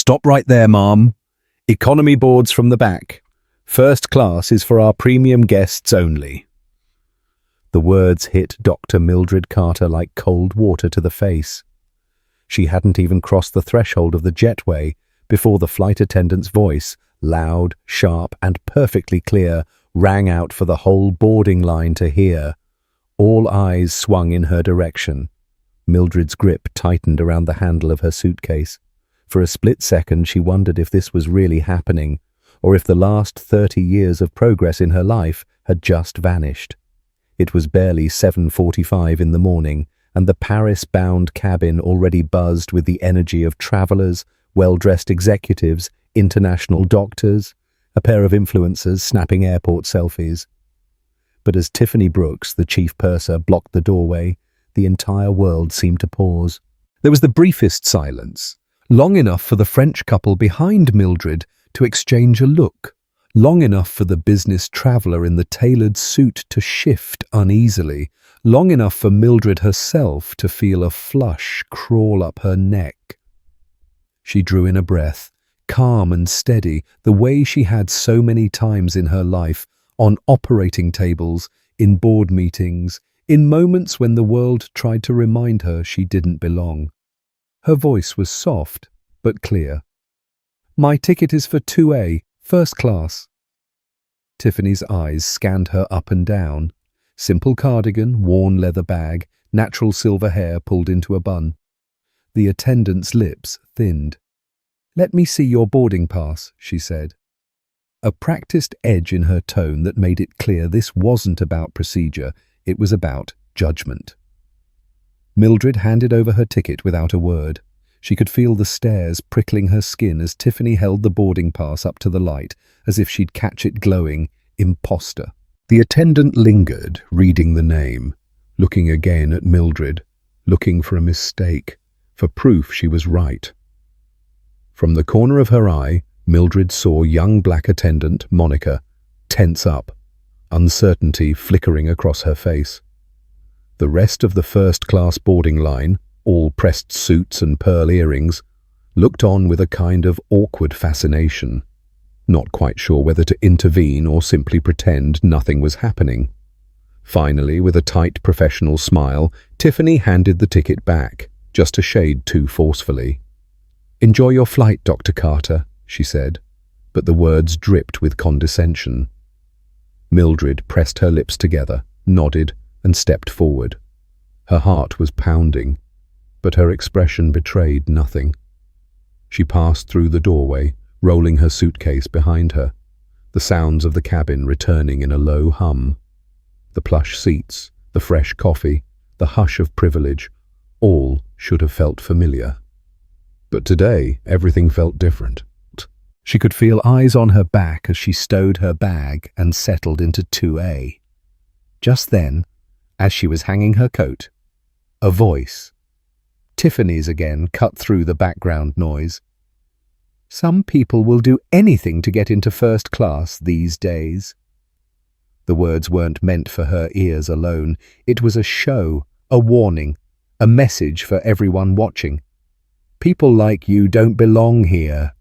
Stop right there, ma'am. Economy boards from the back. First class is for our premium guests only. The words hit Dr. Mildred Carter like cold water to the face. She hadn't even crossed the threshold of the jetway before the flight attendant's voice, loud, sharp, and perfectly clear, rang out for the whole boarding line to hear. All eyes swung in her direction. Mildred's grip tightened around the handle of her suitcase. For a split second she wondered if this was really happening, or if the last 30 years of progress in her life had just vanished. It was barely 7:45 in the morning, and the Paris-bound cabin already buzzed with the energy of travelers, well-dressed executives, international doctors, a pair of influencers snapping airport selfies. But as Tiffany Brooks, the chief purser, blocked the doorway, the entire world seemed to pause. There was the briefest silence, long enough for the French couple behind Mildred to exchange a look, long enough for the business traveller in the tailored suit to shift uneasily, long enough for Mildred herself to feel a flush crawl up her neck. She drew in a breath, calm and steady, the way she had so many times in her life, on operating tables, in board meetings, in moments when the world tried to remind her she didn't belong. Her voice was soft, but clear. "My ticket is for 2A, first class." Tiffany's eyes scanned her up and down. Simple cardigan, worn leather bag, natural silver hair pulled into a bun. The attendant's lips thinned. "Let me see your boarding pass," she said. A practiced edge in her tone that made it clear this wasn't about procedure, it was about judgment. Mildred handed over her ticket without a word. She could feel the stares prickling her skin as Tiffany held the boarding pass up to the light, as if she'd catch it glowing, imposter. The attendant lingered, reading the name, looking again at Mildred, looking for a mistake, for proof she was right. From the corner of her eye, Mildred saw young black attendant, Monica, tense up, uncertainty flickering across her face. The rest of the first-class boarding line, all pressed suits and pearl earrings, looked on with a kind of awkward fascination, not quite sure whether to intervene or simply pretend nothing was happening. Finally, with a tight professional smile, Tiffany handed the ticket back, just a shade too forcefully. "Enjoy your flight, Dr. Carter," she said, but the words dripped with condescension. Mildred pressed her lips together, nodded, and stepped forward. Her heart was pounding, but her expression betrayed nothing. She passed through the doorway, rolling her suitcase behind her, the sounds of the cabin returning in a low hum. The plush seats, the fresh coffee, the hush of privilege, all should have felt familiar. But today, everything felt different. She could feel eyes on her back as she stowed her bag and settled into 2A. Just then, as she was hanging her coat, a voice, Tiffany's again, cut through the background noise. "Some people will do anything to get into first class these days." The words weren't meant for her ears alone. It was a show, a warning, a message for everyone watching. People like you don't belong here.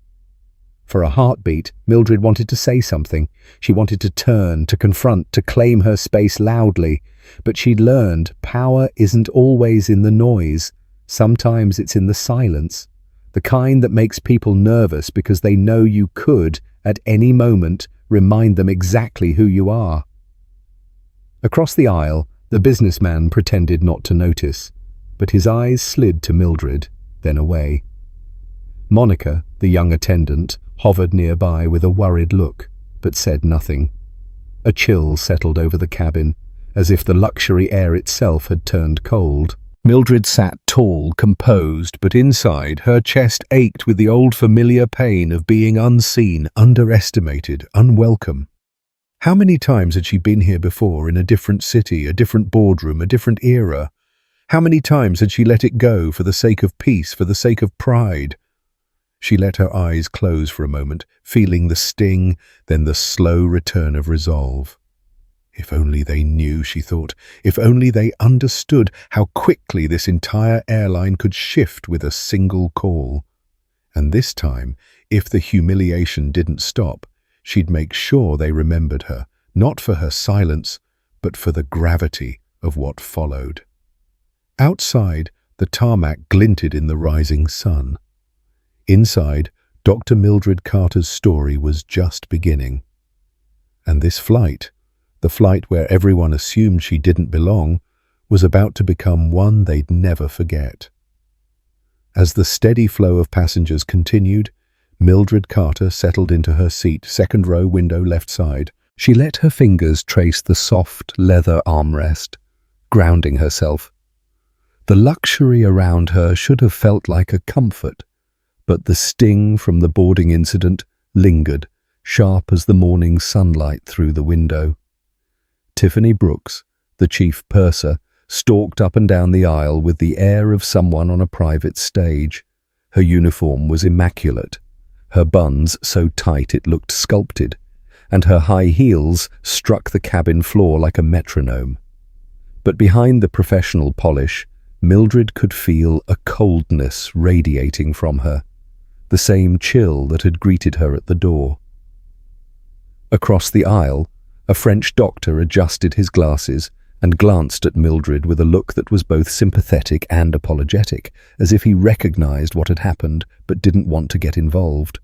For a heartbeat, Mildred wanted to say something. She wanted to turn, to confront, to claim her space loudly. But she'd learned power isn't always in the noise. Sometimes it's in the silence. The kind that makes people nervous because they know you could, at any moment, remind them exactly who you are. Across the aisle, the businessman pretended not to notice, but his eyes slid to Mildred, then away. Monica, the young attendant, hovered nearby with a worried look, but said nothing. A chill settled over the cabin, as if the luxury air itself had turned cold. Mildred sat tall, composed, but inside her chest ached with the old familiar pain of being unseen, underestimated, unwelcome. How many times had she been here before, in a different city, a different boardroom, a different era? How many times had she let it go for the sake of peace, for the sake of pride? She let her eyes close for a moment, feeling the sting, then the slow return of resolve. If only they knew, she thought, if only they understood how quickly this entire airline could shift with a single call. And this time, if the humiliation didn't stop, she'd make sure they remembered her, not for her silence, but for the gravity of what followed. Outside, the tarmac glinted in the rising sun. Inside, Dr. Mildred Carter's story was just beginning. And this flight, the flight where everyone assumed she didn't belong, was about to become one they'd never forget. As the steady flow of passengers continued, Mildred Carter settled into her seat, second row, window left side. She let her fingers trace the soft leather armrest, grounding herself. The luxury around her should have felt like a comfort, but the sting from the boarding incident lingered, sharp as the morning sunlight through the window. Tiffany Brooks, the chief purser, stalked up and down the aisle with the air of someone on a private stage. Her uniform was immaculate, her buns so tight it looked sculpted, and her high heels struck the cabin floor like a metronome. But behind the professional polish, Mildred could feel a coldness radiating from her, the same chill that had greeted her at the door. Across the aisle, a French doctor adjusted his glasses and glanced at Mildred with a look that was both sympathetic and apologetic, as if he recognized what had happened but didn't want to get involved.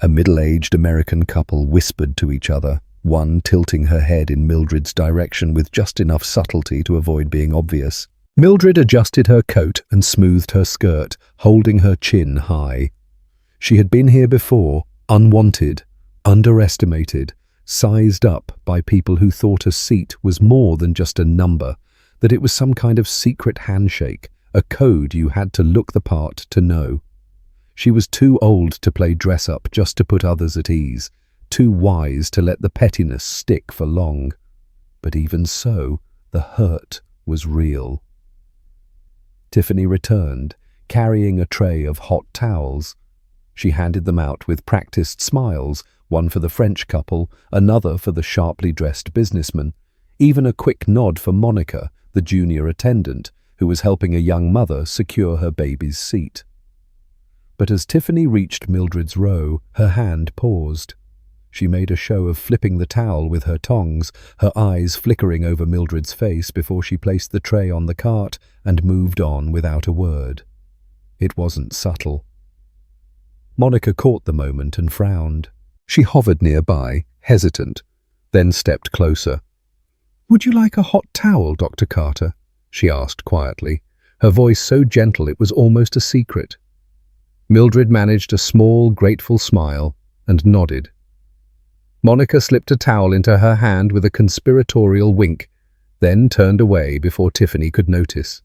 A middle-aged American couple whispered to each other, one tilting her head in Mildred's direction with just enough subtlety to avoid being obvious. Mildred adjusted her coat and smoothed her skirt, holding her chin high. She had been here before, unwanted, underestimated, sized up by people who thought a seat was more than just a number, that it was some kind of secret handshake, a code you had to look the part to know. She was too old to play dress-up just to put others at ease, too wise to let the pettiness stick for long. But even so, the hurt was real. Tiffany returned, carrying a tray of hot towels. She handed them out with practiced smiles, one for the French couple, another for the sharply dressed businessman, even a quick nod for Monica, the junior attendant, who was helping a young mother secure her baby's seat. But as Tiffany reached Mildred's row, her hand paused. She made a show of flipping the towel with her tongs, her eyes flickering over Mildred's face before she placed the tray on the cart and moved on without a word. It wasn't subtle. Monica caught the moment and frowned. She hovered nearby, hesitant, then stepped closer. "Would you like a hot towel, Dr. Carter?" she asked quietly, her voice so gentle it was almost a secret. Mildred managed a small, grateful smile and nodded. Monica slipped a towel into her hand with a conspiratorial wink, then turned away before Tiffany could notice.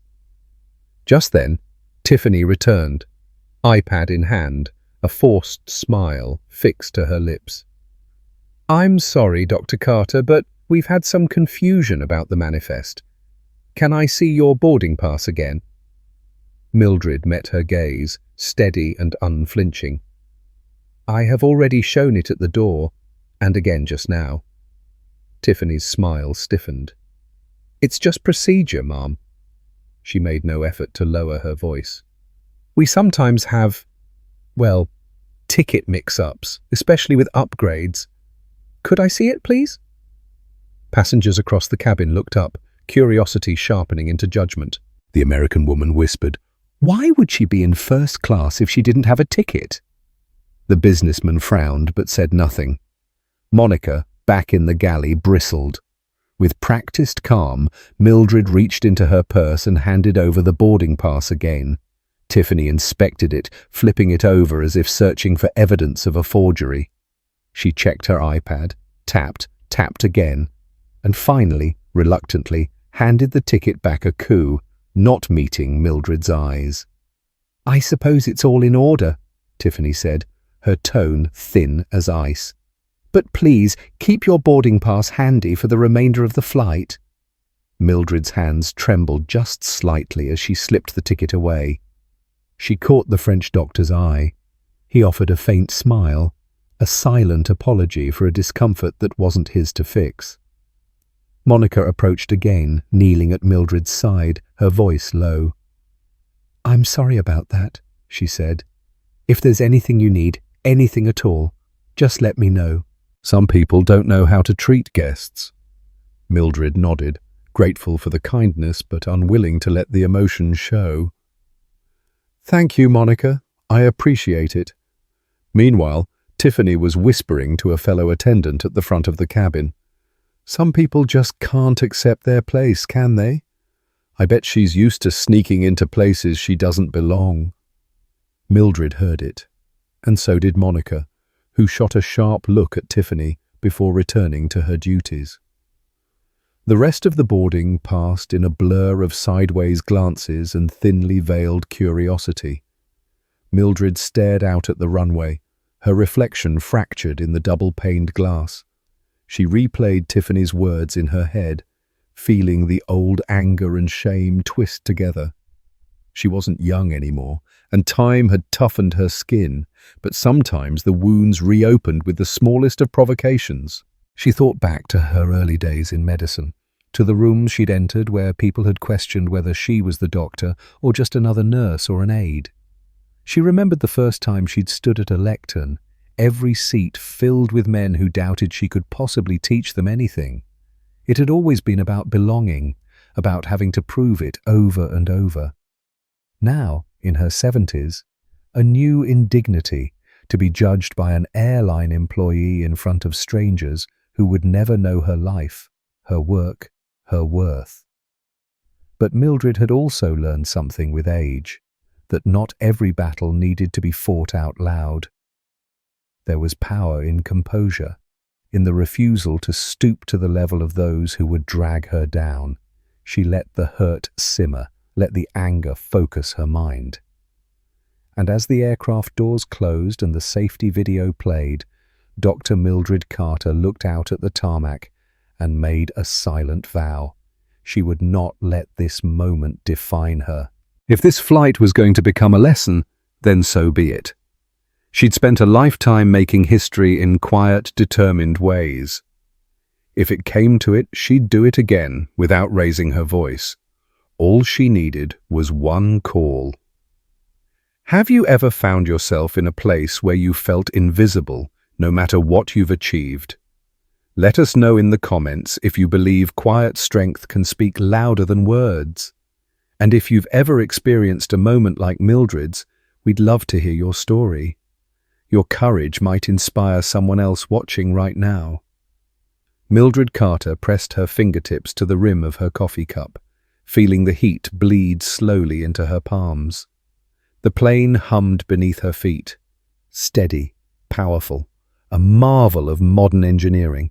Just then, Tiffany returned, iPad in hand, a forced smile fixed to her lips. "I'm sorry, Dr. Carter, but we've had some confusion about the manifest. Can I see your boarding pass again?" Mildred met her gaze, steady and unflinching. "I have already shown it at the door, and again just now." Tiffany's smile stiffened. "It's just procedure, Mom." She made no effort to lower her voice. "We sometimes have, well, ticket mix-ups, especially with upgrades. Could I see it, please?" Passengers across the cabin looked up, curiosity sharpening into judgment. The American woman whispered, "Why would she be in first class if she didn't have a ticket?" The businessman frowned but said nothing. Monica, back in the galley, bristled. With practiced calm, Mildred reached into her purse and handed over the boarding pass again. Tiffany inspected it, flipping it over as if searching for evidence of a forgery. She checked her iPad, tapped again, and finally, reluctantly, handed the ticket back a coup, not meeting Mildred's eyes. "I suppose it's all in order," Tiffany said, her tone thin as ice. "But please, keep your boarding pass handy for the remainder of the flight." Mildred's hands trembled just slightly as she slipped the ticket away. She caught the French doctor's eye. He offered a faint smile, a silent apology for a discomfort that wasn't his to fix. Monica approached again, kneeling at Mildred's side, her voice low. "I'm sorry about that," she said. If there's anything you need, anything at all, just let me know. Some people don't know how to treat guests. Mildred nodded, grateful for the kindness but unwilling to let the emotion show. Thank you, Monica. I appreciate it. Meanwhile, Tiffany was whispering to a fellow attendant at the front of the cabin. Some people just can't accept their place, can they? I bet she's used to sneaking into places she doesn't belong. Mildred heard it, and so did Monica, who shot a sharp look at Tiffany before returning to her duties. The rest of the boarding passed in a blur of sideways glances and thinly veiled curiosity. Mildred stared out at the runway, her reflection fractured in the double-paned glass. She replayed Tiffany's words in her head, feeling the old anger and shame twist together. She wasn't young anymore, and time had toughened her skin, but sometimes the wounds reopened with the smallest of provocations. She thought back to her early days in medicine, to the rooms she'd entered where people had questioned whether she was the doctor or just another nurse or an aide. She remembered the first time she'd stood at a lectern, every seat filled with men who doubted she could possibly teach them anything. It had always been about belonging, about having to prove it over and over. Now, in her 70s, a new indignity to be judged by an airline employee in front of strangers who would never know her life, her work, her worth. But Mildred had also learned something with age, that not every battle needed to be fought out loud. There was power in composure, in the refusal to stoop to the level of those who would drag her down. She let the hurt simmer, let the anger focus her mind. And as the aircraft doors closed and the safety video played, Dr. Mildred Carter looked out at the tarmac and made a silent vow. She would not let this moment define her. If this flight was going to become a lesson, then so be it. She'd spent a lifetime making history in quiet, determined ways. If it came to it, she'd do it again without raising her voice. All she needed was one call. Have you ever found yourself in a place where you felt invisible, no matter what you've achieved? Let us know in the comments if you believe quiet strength can speak louder than words. And if you've ever experienced a moment like Mildred's, we'd love to hear your story. Your courage might inspire someone else watching right now. Mildred Carter pressed her fingertips to the rim of her coffee cup, feeling the heat bleed slowly into her palms. The plane hummed beneath her feet, steady, powerful, a marvel of modern engineering.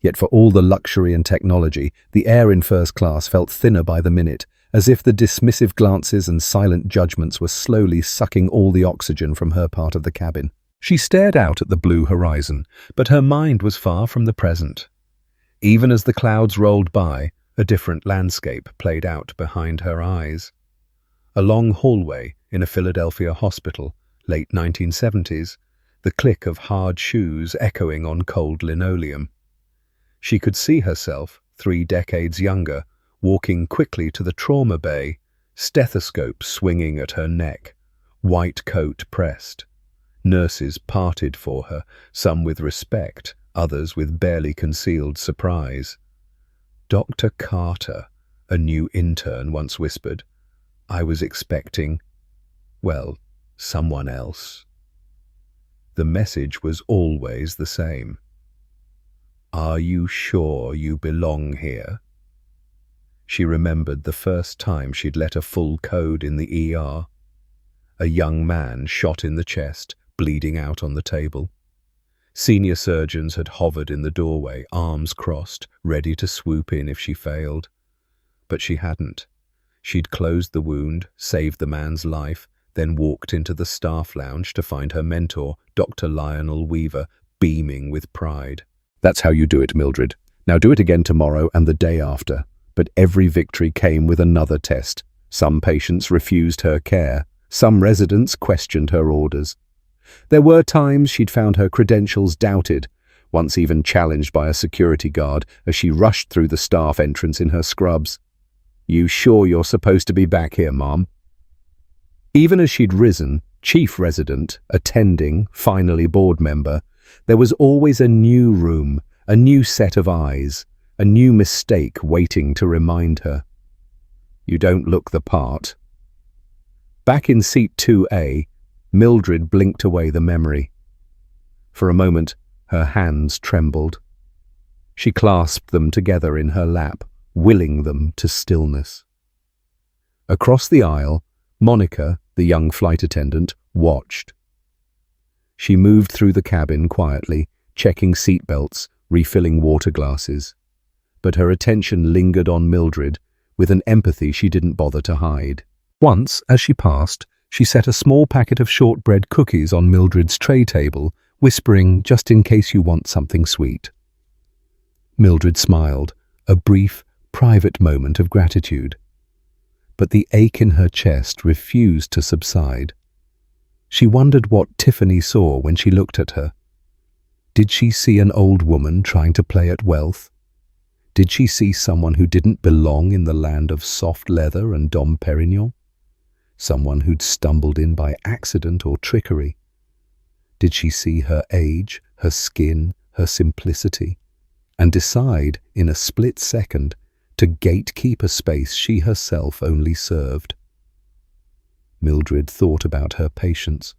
Yet for all the luxury and technology, the air in first class felt thinner by the minute, as if the dismissive glances and silent judgments were slowly sucking all the oxygen from her part of the cabin. She stared out at the blue horizon, but her mind was far from the present. Even as the clouds rolled by, a different landscape played out behind her eyes. A long hallway in a Philadelphia hospital, late 1970s, the click of hard shoes echoing on cold linoleum. She could see herself, 3 decades younger, walking quickly to the trauma bay, stethoscope swinging at her neck, white coat pressed. Nurses parted for her, some with respect, others with barely concealed surprise. Dr. Carter, a new intern once whispered, I was expecting, well, someone else. The message was always the same. Are you sure you belong here? She remembered the first time she'd let a full code in the ER. A young man shot in the chest, bleeding out on the table. Senior surgeons had hovered in the doorway, arms crossed, ready to swoop in if she failed. But she hadn't. She'd closed the wound, saved the man's life, then walked into the staff lounge to find her mentor, Dr. Lionel Weaver, beaming with pride. That's how you do it, Mildred. Now do it again tomorrow and the day after. But every victory came with another test. Some patients refused her care. Some residents questioned her orders. There were times she'd found her credentials doubted, once even challenged by a security guard as she rushed through the staff entrance in her scrubs. You sure you're supposed to be back here, Mom? Even as she'd risen, chief resident, attending, finally board member, there was always a new room, a new set of eyes, a new mistake waiting to remind her. You don't look the part. Back in seat 2A, Mildred blinked away the memory. For a moment, her hands trembled. She clasped them together in her lap, willing them to stillness. Across the aisle, Monica, the young flight attendant, watched. She moved through the cabin quietly, checking seatbelts, refilling water glasses. But her attention lingered on Mildred, with an empathy she didn't bother to hide. Once, as she passed, she set a small packet of shortbread cookies on Mildred's tray table, whispering, "Just in case you want something sweet." Mildred smiled, a brief, private moment of gratitude. But the ache in her chest refused to subside. She wondered what Tiffany saw when she looked at her. Did she see an old woman trying to play at wealth? Did she see someone who didn't belong in the land of soft leather and Dom Perignon? Someone who'd stumbled in by accident or trickery? Did she see her age, her skin, her simplicity, and decide, in a split second, to gatekeep a space she herself only served? Mildred thought about her patients,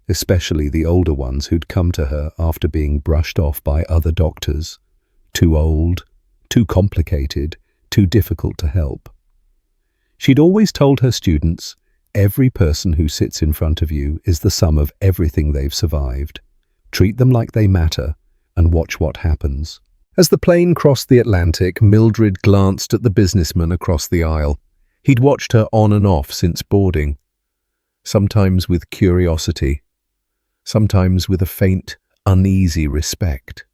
especially the older ones who'd come to her after being brushed off by other doctors. Too old, too complicated, too difficult to help. She'd always told her students, every person who sits in front of you is the sum of everything they've survived. Treat them like they matter, and watch what happens. As the plane crossed the Atlantic, Mildred glanced at the businessman across the aisle. He'd watched her on and off since boarding, sometimes with curiosity, sometimes with a faint, uneasy respect.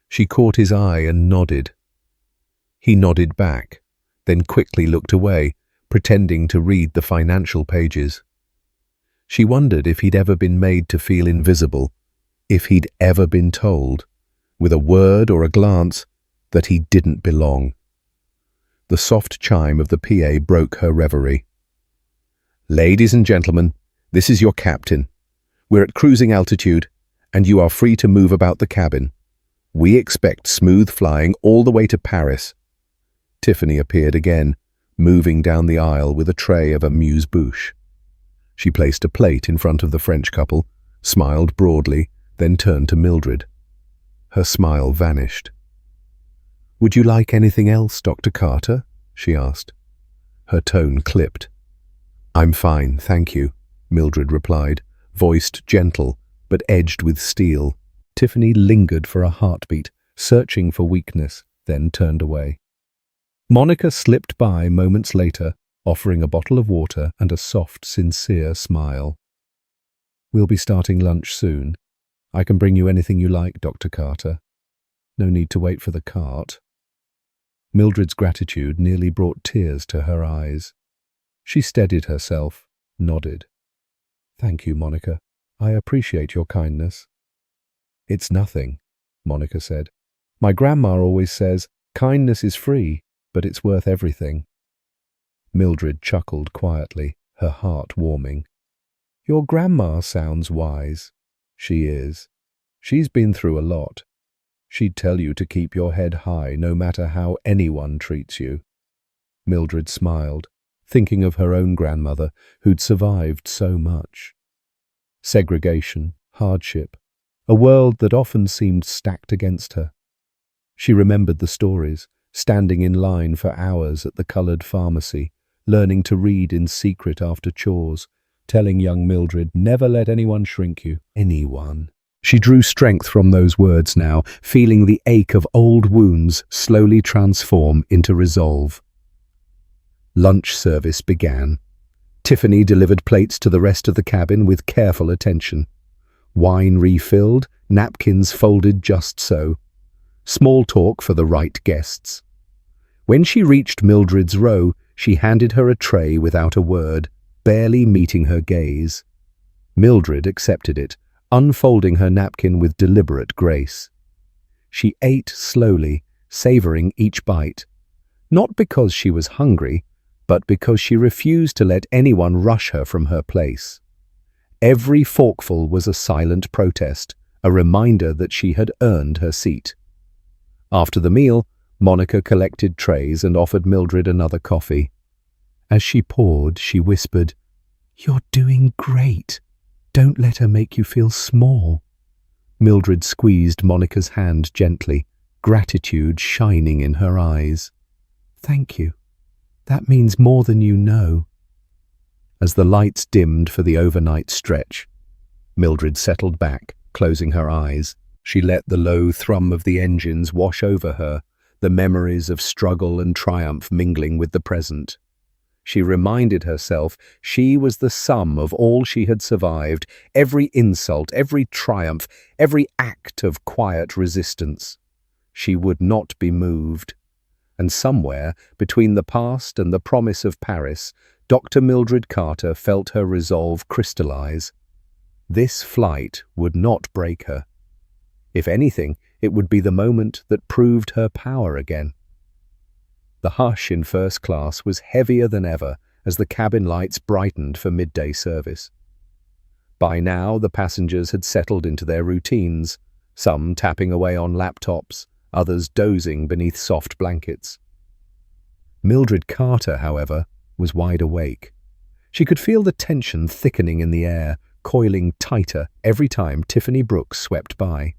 She caught his eye and nodded. He nodded back, then quickly looked away, pretending to read the financial pages. She wondered if he'd ever been made to feel invisible, if he'd ever been told, with a word or a glance, that he didn't belong. The soft chime of the PA broke her reverie. "Ladies and gentlemen, this is your captain. We're at cruising altitude, and you are free to move about the cabin. We expect smooth flying all the way to Paris." Tiffany appeared again, moving down the aisle with a tray of amuse-bouche. She placed a plate in front of the French couple, smiled broadly, then turned to Mildred. Her smile vanished. "Would you like anything else, Dr. Carter?" she asked. Her tone clipped. "I'm fine, thank you," Mildred replied, voiced gentle, but edged with steel. Tiffany lingered for a heartbeat, searching for weakness, then turned away. Monica slipped by moments later, offering a bottle of water and a soft, sincere smile. "We'll be starting lunch soon. I can bring you anything you like, Dr. Carter. No need to wait for the cart." Mildred's gratitude nearly brought tears to her eyes. She steadied herself, nodded. "Thank you, Monica. I appreciate your kindness." "It's nothing," Monica said. "My grandma always says, kindness is free, but it's worth everything." Mildred chuckled quietly, her heart warming. "Your grandma sounds wise." "She is. She's been through a lot. She'd tell you to keep your head high no matter how anyone treats you." Mildred smiled, thinking of her own grandmother who'd survived so much. Segregation, hardship, a world that often seemed stacked against her. She remembered the stories, standing in line for hours at the coloured pharmacy, learning to read in secret after chores, telling young Mildred, "Never let anyone shrink you." Anyone. She drew strength from those words now, feeling the ache of old wounds slowly transform into resolve. Lunch service began. Tiffany delivered plates to the rest of the cabin with careful attention. Wine refilled, napkins folded just so. Small talk for the right guests. When she reached Mildred's row, she handed her a tray without a word, barely meeting her gaze. Mildred accepted it, unfolding her napkin with deliberate grace. She ate slowly, savoring each bite, not because she was hungry, but because she refused to let anyone rush her from her place. Every forkful was a silent protest, a reminder that she had earned her seat. After the meal, Monica collected trays and offered Mildred another coffee. As she poured, she whispered, "You're doing great. Don't let her make you feel small." Mildred squeezed Monica's hand gently, gratitude shining in her eyes. "Thank you. That means more than you know." As the lights dimmed for the overnight stretch, Mildred settled back, closing her eyes. She let the low thrum of the engines wash over her, the memories of struggle and triumph mingling with the present. She reminded herself she was the sum of all she had survived, every insult, every triumph, every act of quiet resistance. She would not be moved. And somewhere, between the past and the promise of Paris, Dr. Mildred Carter felt her resolve crystallize. This flight would not break her. If anything, it would be the moment that proved her power again. The hush in first class was heavier than ever as the cabin lights brightened for midday service. By now, the passengers had settled into their routines, some tapping away on laptops, others dozing beneath soft blankets. Mildred Carter, however, was wide awake. She could feel the tension thickening in the air, coiling tighter every time Tiffany Brooks swept by.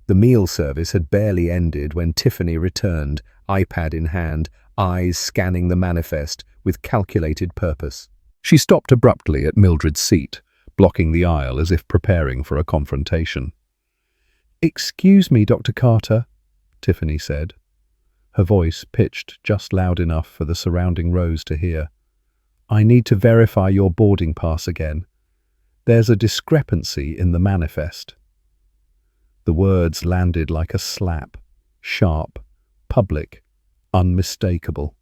The meal service had barely ended when Tiffany returned, iPad in hand, eyes scanning the manifest with calculated purpose. She stopped abruptly at Mildred's seat, blocking the aisle as if preparing for a confrontation. "Excuse me, Dr. Carter," Tiffany said. Her voice pitched just loud enough for the surrounding rows to hear. "I need to verify your boarding pass again. There's a discrepancy in the manifest." The words landed like a slap, sharp, public, unmistakable.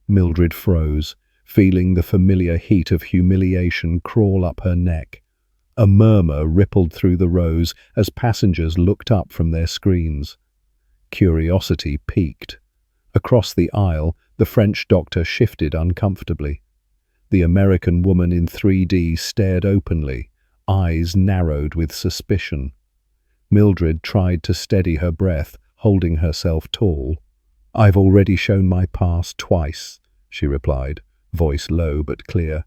Mildred froze, feeling the familiar heat of humiliation crawl up her neck. A murmur rippled through the rows as passengers looked up from their screens. Curiosity piqued. Across the aisle, the French doctor shifted uncomfortably. The American woman in 3D stared openly, eyes narrowed with suspicion. Mildred tried to steady her breath, holding herself tall. "I've already shown my pass twice," she replied, voice low but clear.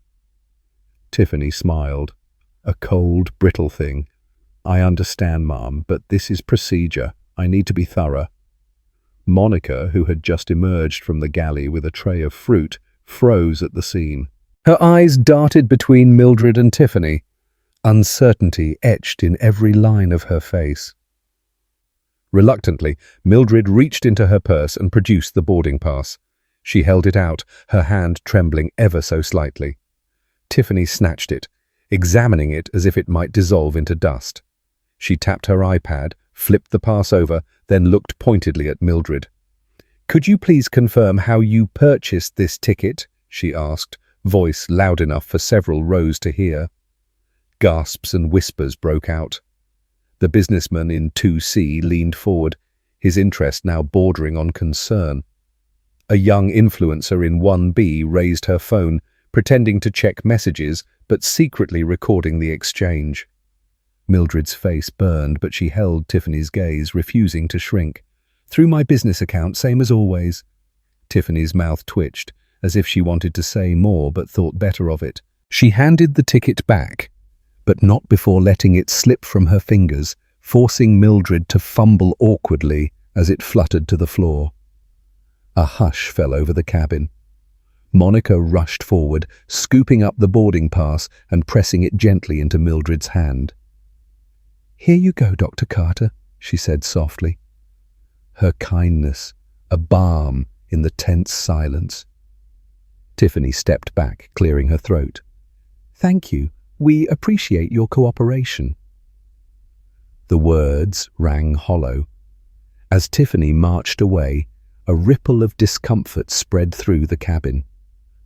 Tiffany smiled. "A cold, brittle thing. I understand, Ma'am, but this is procedure. I need to be thorough." Monica, who had just emerged from the galley with a tray of fruit, froze at the scene. Her eyes darted between Mildred and Tiffany, uncertainty etched in every line of her face. Reluctantly, Mildred reached into her purse and produced the boarding pass. She held it out, her hand trembling ever so slightly. Tiffany snatched it, examining it as if it might dissolve into dust. She tapped her iPad, flipped the pass over, then looked pointedly at Mildred. "Could you please confirm how you purchased this ticket?" she asked, voice loud enough for several rows to hear. Gasps and whispers broke out. The businessman in 2C leaned forward, his interest now bordering on concern. A young influencer in 1B raised her phone, pretending to check messages, but secretly recording the exchange. Mildred's face burned, but she held Tiffany's gaze, refusing to shrink. "Through my business account, same as always." Tiffany's mouth twitched, as if she wanted to say more but thought better of it. She handed the ticket back, but not before letting it slip from her fingers, forcing Mildred to fumble awkwardly as it fluttered to the floor. A hush fell over the cabin. Monica rushed forward, scooping up the boarding pass and pressing it gently into Mildred's hand. "Here you go, Dr. Carter," she said softly. Her kindness, a balm in the tense silence. Tiffany stepped back, clearing her throat. "Thank you. We appreciate your cooperation." The words rang hollow. As Tiffany marched away, a ripple of discomfort spread through the cabin.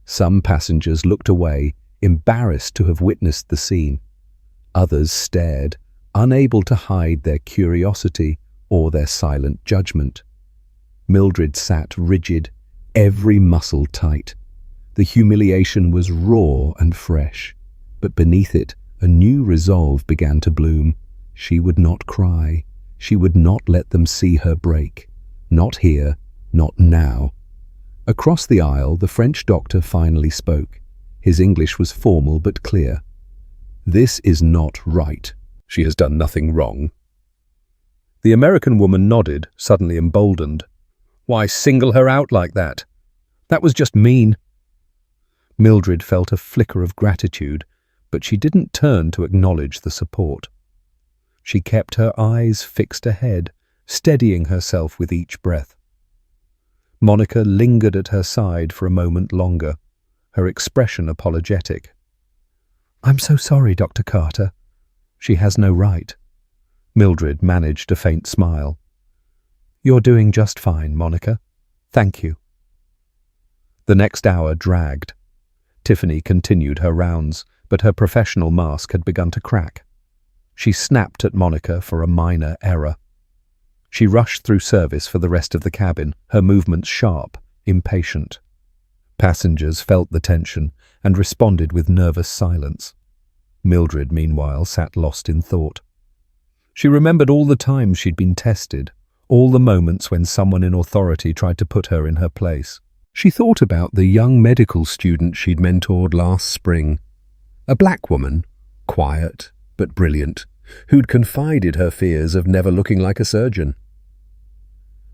Some passengers looked away, embarrassed to have witnessed the scene. Others stared, unable to hide their curiosity or their silent judgment. Mildred sat rigid, every muscle tight. The humiliation was raw and fresh, but beneath it, A new resolve began to bloom. She would not cry. She would not let them see her break. Not here, not now. Across the aisle, the French doctor finally spoke. His English was formal but clear. "This is not right. She has done nothing wrong." The American woman nodded, suddenly emboldened. "Why single her out like that? That was just mean." Mildred felt a flicker of gratitude, but she didn't turn to acknowledge the support. She kept her eyes fixed ahead, steadying herself with each breath. Monica lingered at her side for a moment longer, her expression apologetic. "I'm so sorry, Dr. Carter. She has no right." Mildred managed a faint smile. "You're doing just fine, Monica. Thank you." The next hour dragged. Tiffany continued her rounds, but her professional mask had begun to crack. She snapped at Monica for a minor error. She rushed through service for the rest of the cabin, her movements sharp, impatient. Passengers felt the tension and responded with nervous silence. Mildred, meanwhile, sat lost in thought. She remembered all the times she'd been tested, all the moments when someone in authority tried to put her in her place. She thought about the young medical student she'd mentored last spring, a black woman, quiet but brilliant, who'd confided her fears of never looking like a surgeon.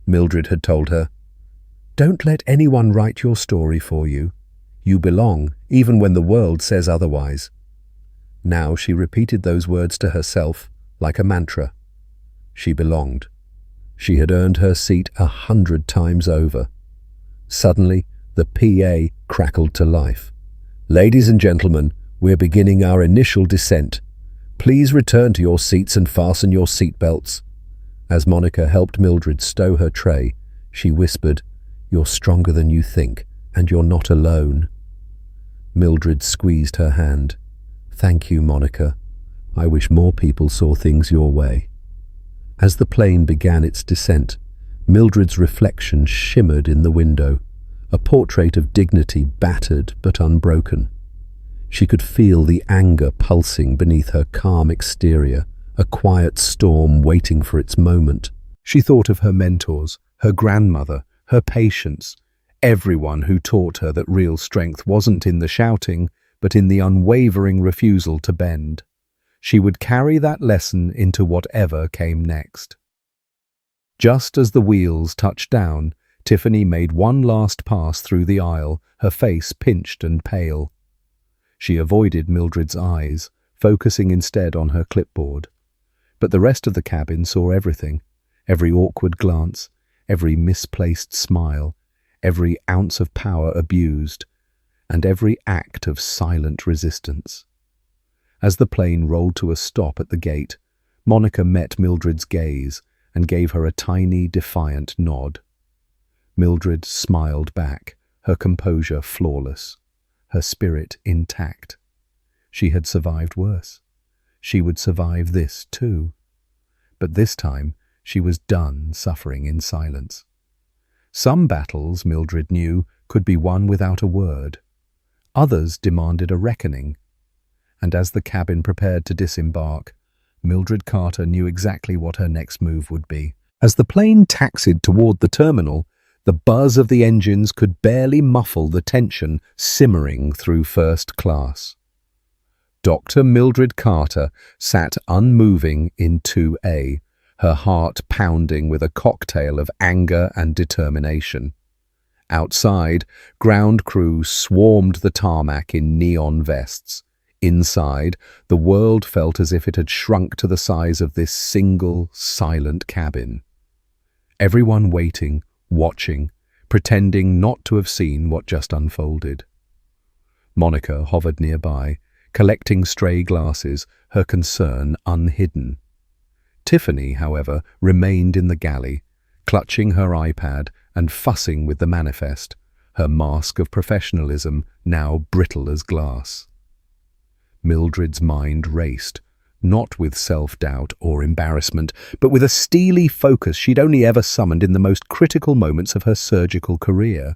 Mildred had told her, "Don't let anyone write your story for you. You belong, even when the world says otherwise." Now she repeated those words to herself like a mantra. She belonged. She had earned her seat 100 times over. Suddenly, the PA crackled to life. "Ladies and gentlemen, we're beginning our initial descent. Please return to your seats and fasten your seatbelts." As Monica helped Mildred stow her tray, she whispered, "You're stronger than you think, and you're not alone." Mildred squeezed her hand. "Thank you, Monica. I wish more people saw things your way." As the plane began its descent, Mildred's reflection shimmered in the window, a portrait of dignity battered but unbroken. She could feel the anger pulsing beneath her calm exterior, a quiet storm waiting for its moment. She thought of her mentors, her grandmother, her patients, everyone who taught her that real strength wasn't in the shouting, but in the unwavering refusal to bend. She would carry that lesson into whatever came next. Just as the wheels touched down, Tiffany made one last pass through the aisle, her face pinched and pale. She avoided Mildred's eyes, focusing instead on her clipboard. But the rest of the cabin saw everything, every awkward glance, every misplaced smile, every ounce of power abused, and every act of silent resistance. As the plane rolled to a stop at the gate, Monica met Mildred's gaze and gave her a tiny, defiant nod. Mildred smiled back, her composure flawless, her spirit intact. She had survived worse. She would survive this too. But this time, she was done suffering in silence. Some battles, Mildred knew, could be won without a word. Others demanded a reckoning. And as the cabin prepared to disembark, Mildred Carter knew exactly what her next move would be. As the plane taxied toward the terminal, the buzz of the engines could barely muffle the tension simmering through first class. Dr. Mildred Carter sat unmoving in 2A, her heart pounding with a cocktail of anger and determination. Outside, ground crew swarmed the tarmac in neon vests. Inside, the world felt as if it had shrunk to the size of this single, silent cabin. Everyone waiting, watching, pretending not to have seen what just unfolded. Monica hovered nearby, collecting stray glasses, her concern unhidden. Tiffany, however, remained in the galley, clutching her iPad and fussing with the manifest, her mask of professionalism now brittle as glass. Mildred's mind raced, not with self-doubt or embarrassment, but with a steely focus she'd only ever summoned in the most critical moments of her surgical career.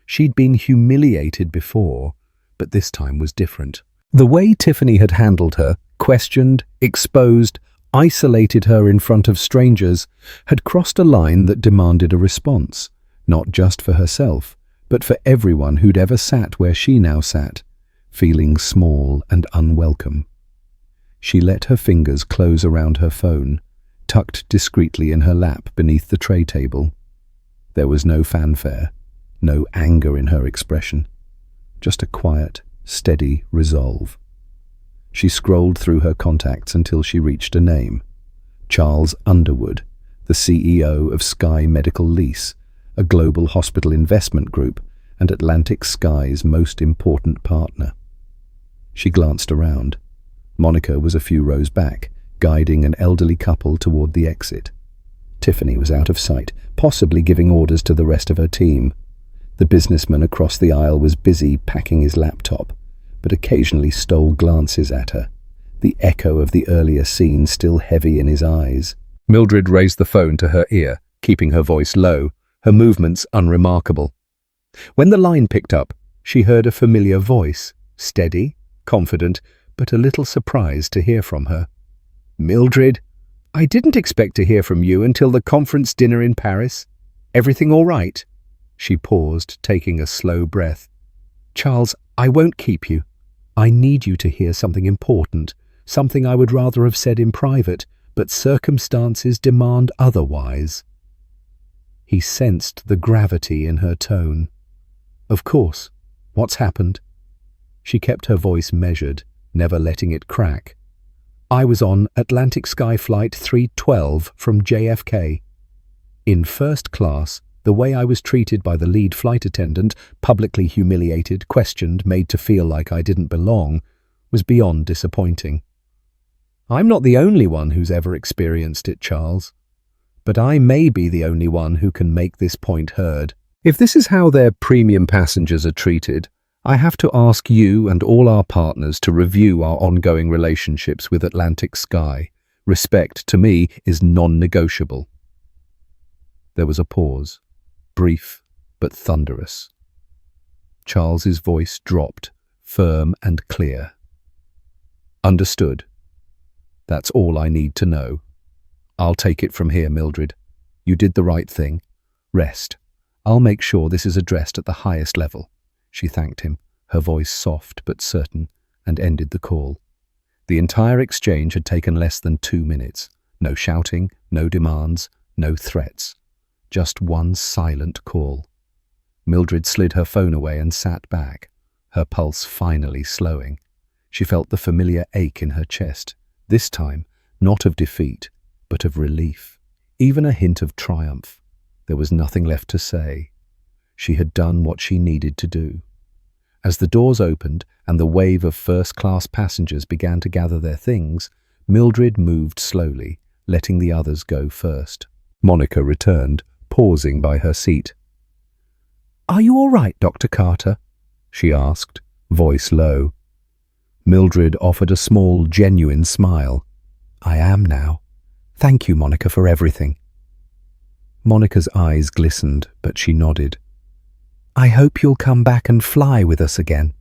She'd been humiliated before, but this time was different. The way Tiffany had handled her, questioned, exposed, isolated her in front of strangers, had crossed a line that demanded a response, not just for herself, but for everyone who'd ever sat where she now sat, feeling small and unwelcome. She let her fingers close around her phone, tucked discreetly in her lap beneath the tray table. There was no fanfare, no anger in her expression, just a quiet, steady resolve. She scrolled through her contacts until she reached a name: Charles Underwood, the CEO of Sky Medical Lease, a global hospital investment group and Atlantic Sky's most important partner. She glanced around. Monica was a few rows back, guiding an elderly couple toward the exit. Tiffany was out of sight, possibly giving orders to the rest of her team. The businessman across the aisle was busy packing his laptop, but occasionally stole glances at her, the echo of the earlier scene still heavy in his eyes. Mildred raised the phone to her ear, keeping her voice low, her movements unremarkable. When the line picked up, she heard a familiar voice, steady, confident, but a little surprised to hear from her. "Mildred, I didn't expect to hear from you until the conference dinner in Paris. Everything all right?" She paused, taking a slow breath. "Charles, I won't keep you. I need you to hear something important, something I would rather have said in private, but circumstances demand otherwise." He sensed the gravity in her tone. "Of course. What's happened?" She kept her voice measured, never letting it crack. "I was on Atlantic Sky Flight 312 from JFK. In first class, the way I was treated by the lead flight attendant, publicly humiliated, questioned, made to feel like I didn't belong, was beyond disappointing. I'm not the only one who's ever experienced it, Charles, but I may be the only one who can make this point heard. If this is how their premium passengers are treated, I have to ask you and all our partners to review our ongoing relationships with Atlantic Sky. Respect, to me, is non-negotiable." There was a pause, brief but thunderous. Charles's voice dropped, firm and clear. "Understood. That's all I need to know. I'll take it from here, Mildred. You did the right thing. Rest. I'll make sure this is addressed at the highest level." She thanked him, her voice soft but certain, and ended the call. The entire exchange had taken less than 2 minutes. No shouting, no demands, no threats. Just one silent call. Mildred slid her phone away and sat back, her pulse finally slowing. She felt the familiar ache in her chest, this time not of defeat, but of relief, even a hint of triumph. There was nothing left to say. She had done what she needed to do. As the doors opened and the wave of first-class passengers began to gather their things, Mildred moved slowly, letting the others go first. Monica returned, pausing by her seat. "Are you all right, Dr. Carter?" she asked, voice low. Mildred offered a small, genuine smile. "I am now. Thank you, Monica, for everything." Monica's eyes glistened, but she nodded. "I hope you'll come back and fly with us again."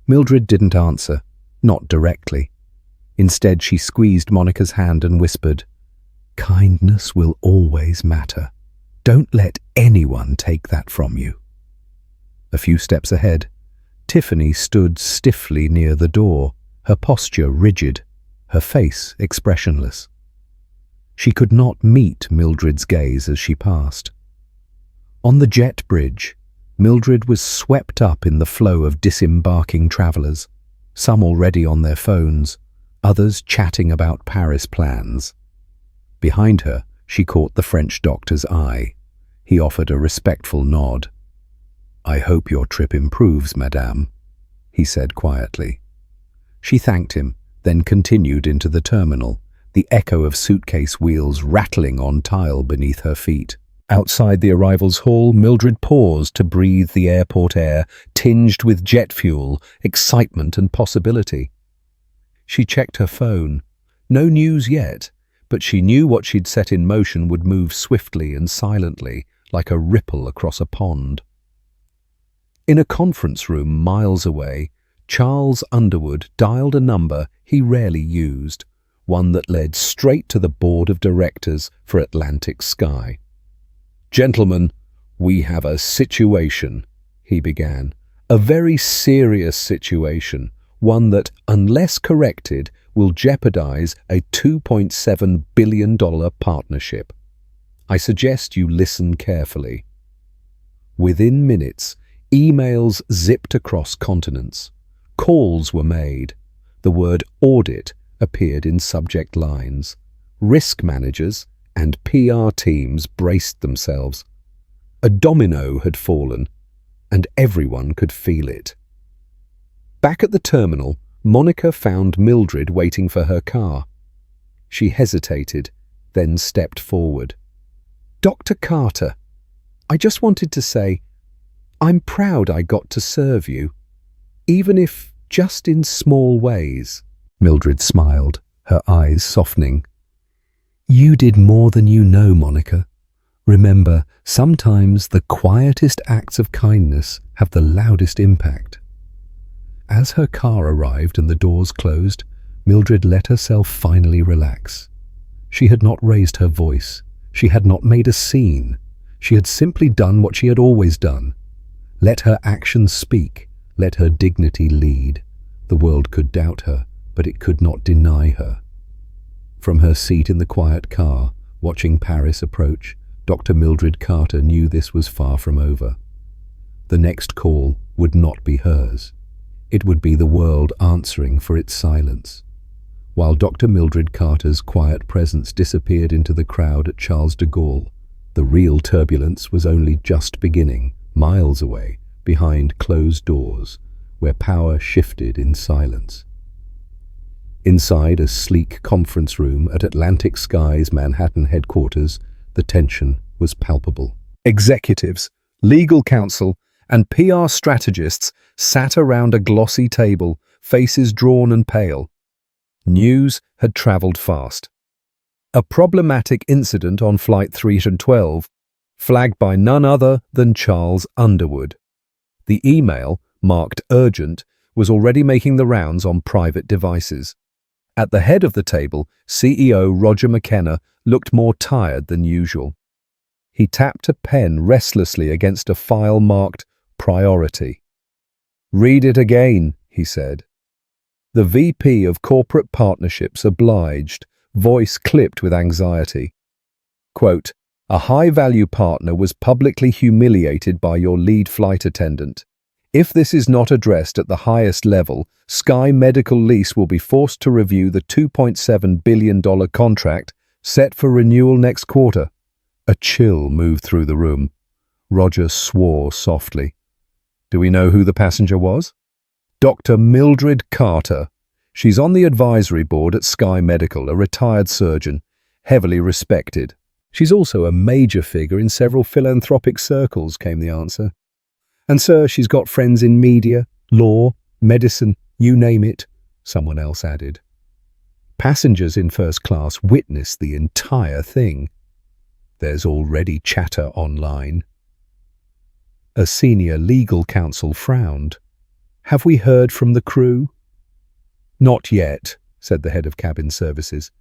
Mildred didn't answer, not directly. Instead, she squeezed Monica's hand and whispered, "Kindness will always matter. Don't let anyone take that from you." A few steps ahead, Tiffany stood stiffly near the door, her posture rigid, her face expressionless. She could not meet Mildred's gaze as she passed. On the jet bridge, Mildred was swept up in the flow of disembarking travelers, some already on their phones, others chatting about Paris plans. Behind her, she caught the French doctor's eye. He offered a respectful nod. "I hope your trip improves, madame," he said quietly. She thanked him, then continued into the terminal, the echo of suitcase wheels rattling on tile beneath her feet. Outside the arrivals hall, Mildred paused to breathe the airport air, tinged with jet fuel, excitement and possibility. She checked her phone. No news yet, but she knew what she'd set in motion would move swiftly and silently, like a ripple across a pond. In a conference room miles away, Charles Underwood dialed a number he rarely used, one that led straight to the board of directors for Atlantic Sky. "Gentlemen, we have a situation," he began. "A very serious situation, one that, unless corrected, will jeopardize a $2.7 billion partnership. I suggest you listen carefully." Within minutes, emails zipped across continents. Calls were made. The word audit appeared in subject lines. Risk managers and PR teams braced themselves. A domino had fallen, and everyone could feel it. Back at the terminal, Monica found Mildred waiting for her car. She hesitated, then stepped forward. "Dr. Carter, I just wanted to say, I'm proud I got to serve you, even if just in small ways." Mildred smiled, her eyes softening. "You did more than you know, Monica. Remember, sometimes the quietest acts of kindness have the loudest impact." As her car arrived and the doors closed, Mildred let herself finally relax. She had not raised her voice. She had not made a scene. She had simply done what she had always done. Let her actions speak. Let her dignity lead. The world could doubt her, but it could not deny her. From her seat in the quiet car, watching Paris approach, Dr. Mildred Carter knew this was far from over. The next call would not be hers. It would be the world answering for its silence. While Dr. Mildred Carter's quiet presence disappeared into the crowd at Charles de Gaulle, the real turbulence was only just beginning, miles away, behind closed doors, where power shifted in silence. Inside a sleek conference room at Atlantic Sky's Manhattan headquarters, the tension was palpable. Executives, legal counsel, and PR strategists sat around a glossy table, faces drawn and pale. News had traveled fast. A problematic incident on Flight 312, flagged by none other than Charles Underwood. The email, marked urgent, was already making the rounds on private devices. At the head of the table, CEO Roger McKenna looked more tired than usual. He tapped a pen restlessly against a file marked Priority. "Read it again," he said. The VP of Corporate Partnerships obliged, voice clipped with anxiety. Quote, "A high-value partner was publicly humiliated by your lead flight attendant. If this is not addressed at the highest level, Sky Medical Lease will be forced to review the $2.7 billion contract set for renewal next quarter." A chill moved through the room. Roger swore softly. "Do we know who the passenger was?" "Dr. Mildred Carter. She's on the advisory board at Sky Medical, a retired surgeon, heavily respected. She's also a major figure in several philanthropic circles," came the answer. "And sir, she's got friends in media, law, medicine, you name it," someone else added. Passengers in first class witnessed the entire thing. There's already chatter online. A senior legal counsel frowned. "Have we heard from the crew?" "Not yet," said the head of cabin services,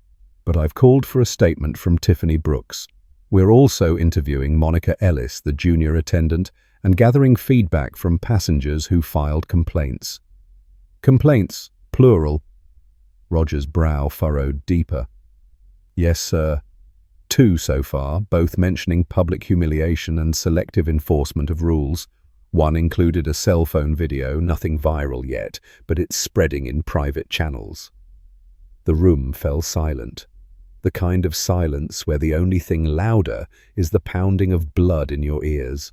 "but I've called for a statement from Tiffany Brooks. We're also interviewing Monica Ellis, the junior attendant, and gathering feedback from passengers who filed complaints." "Complaints, plural." Roger's brow furrowed deeper. "Yes, sir. 2 so far, both mentioning public humiliation and selective enforcement of rules. One included a cell phone video, nothing viral yet, but it's spreading in private channels." The room fell silent. The kind of silence where the only thing louder is the pounding of blood in your ears.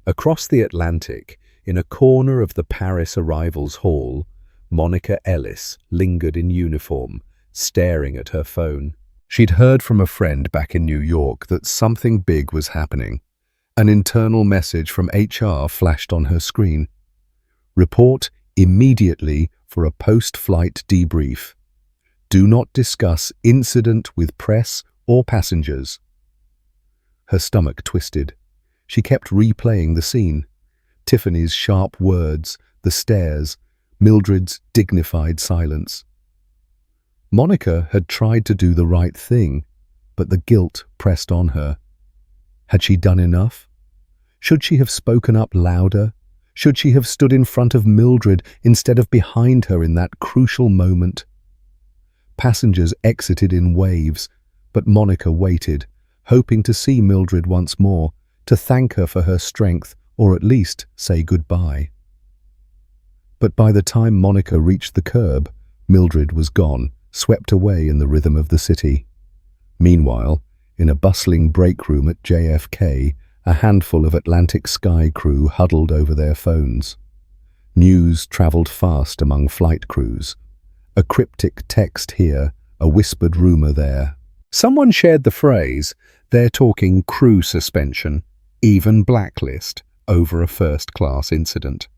Across the Atlantic, in a corner of the Paris arrivals hall, Monica Ellis lingered in uniform, staring at her phone. She'd heard from a friend back in New York that something big was happening. An internal message from HR flashed on her screen. "Report immediately for a post-flight debrief. Do not discuss incident with press or passengers." Her stomach twisted. She kept replaying the scene. Tiffany's sharp words, the stares, Mildred's dignified silence. Monica had tried to do the right thing, but the guilt pressed on her. Had she done enough? Should she have spoken up louder? Should she have stood in front of Mildred instead of behind her in that crucial moment? Passengers exited in waves, but Monica waited, hoping to see Mildred once more, to thank her for her strength, or at least say goodbye. But by the time Monica reached the curb, Mildred was gone, swept away in the rhythm of the city. Meanwhile, in a bustling break room at JFK, a handful of Atlantic Sky crew huddled over their phones. News travelled fast among flight crews. A cryptic text here, a whispered rumour there. Someone shared the phrase, "They're talking crew suspension, even blacklist," over a first-class incident.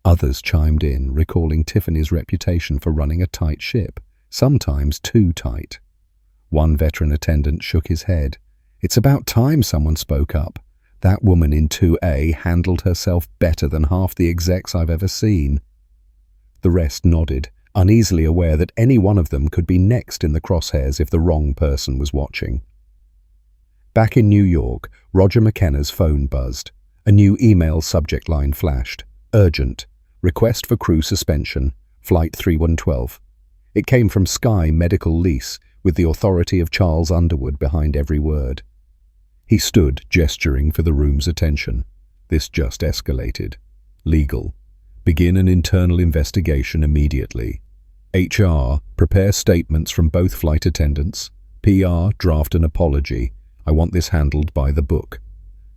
Others chimed in, recalling Tiffany's reputation for running a tight ship, sometimes too tight. One veteran attendant shook his head. "It's about time someone spoke up. That woman in 2A handled herself better than half the execs I've ever seen." The rest nodded, uneasily aware that any one of them could be next in the crosshairs if the wrong person was watching. Back in New York, Roger McKenna's phone buzzed. A new email subject line flashed. Urgent. Request for crew suspension. Flight 3112. It came from Sky Medical Lease, with the authority of Charles Underwood behind every word. He stood, gesturing for the room's attention. This just escalated. Legal. Begin an internal investigation immediately. HR, prepare statements from both flight attendants. PR, draft an apology. I want this handled by the book.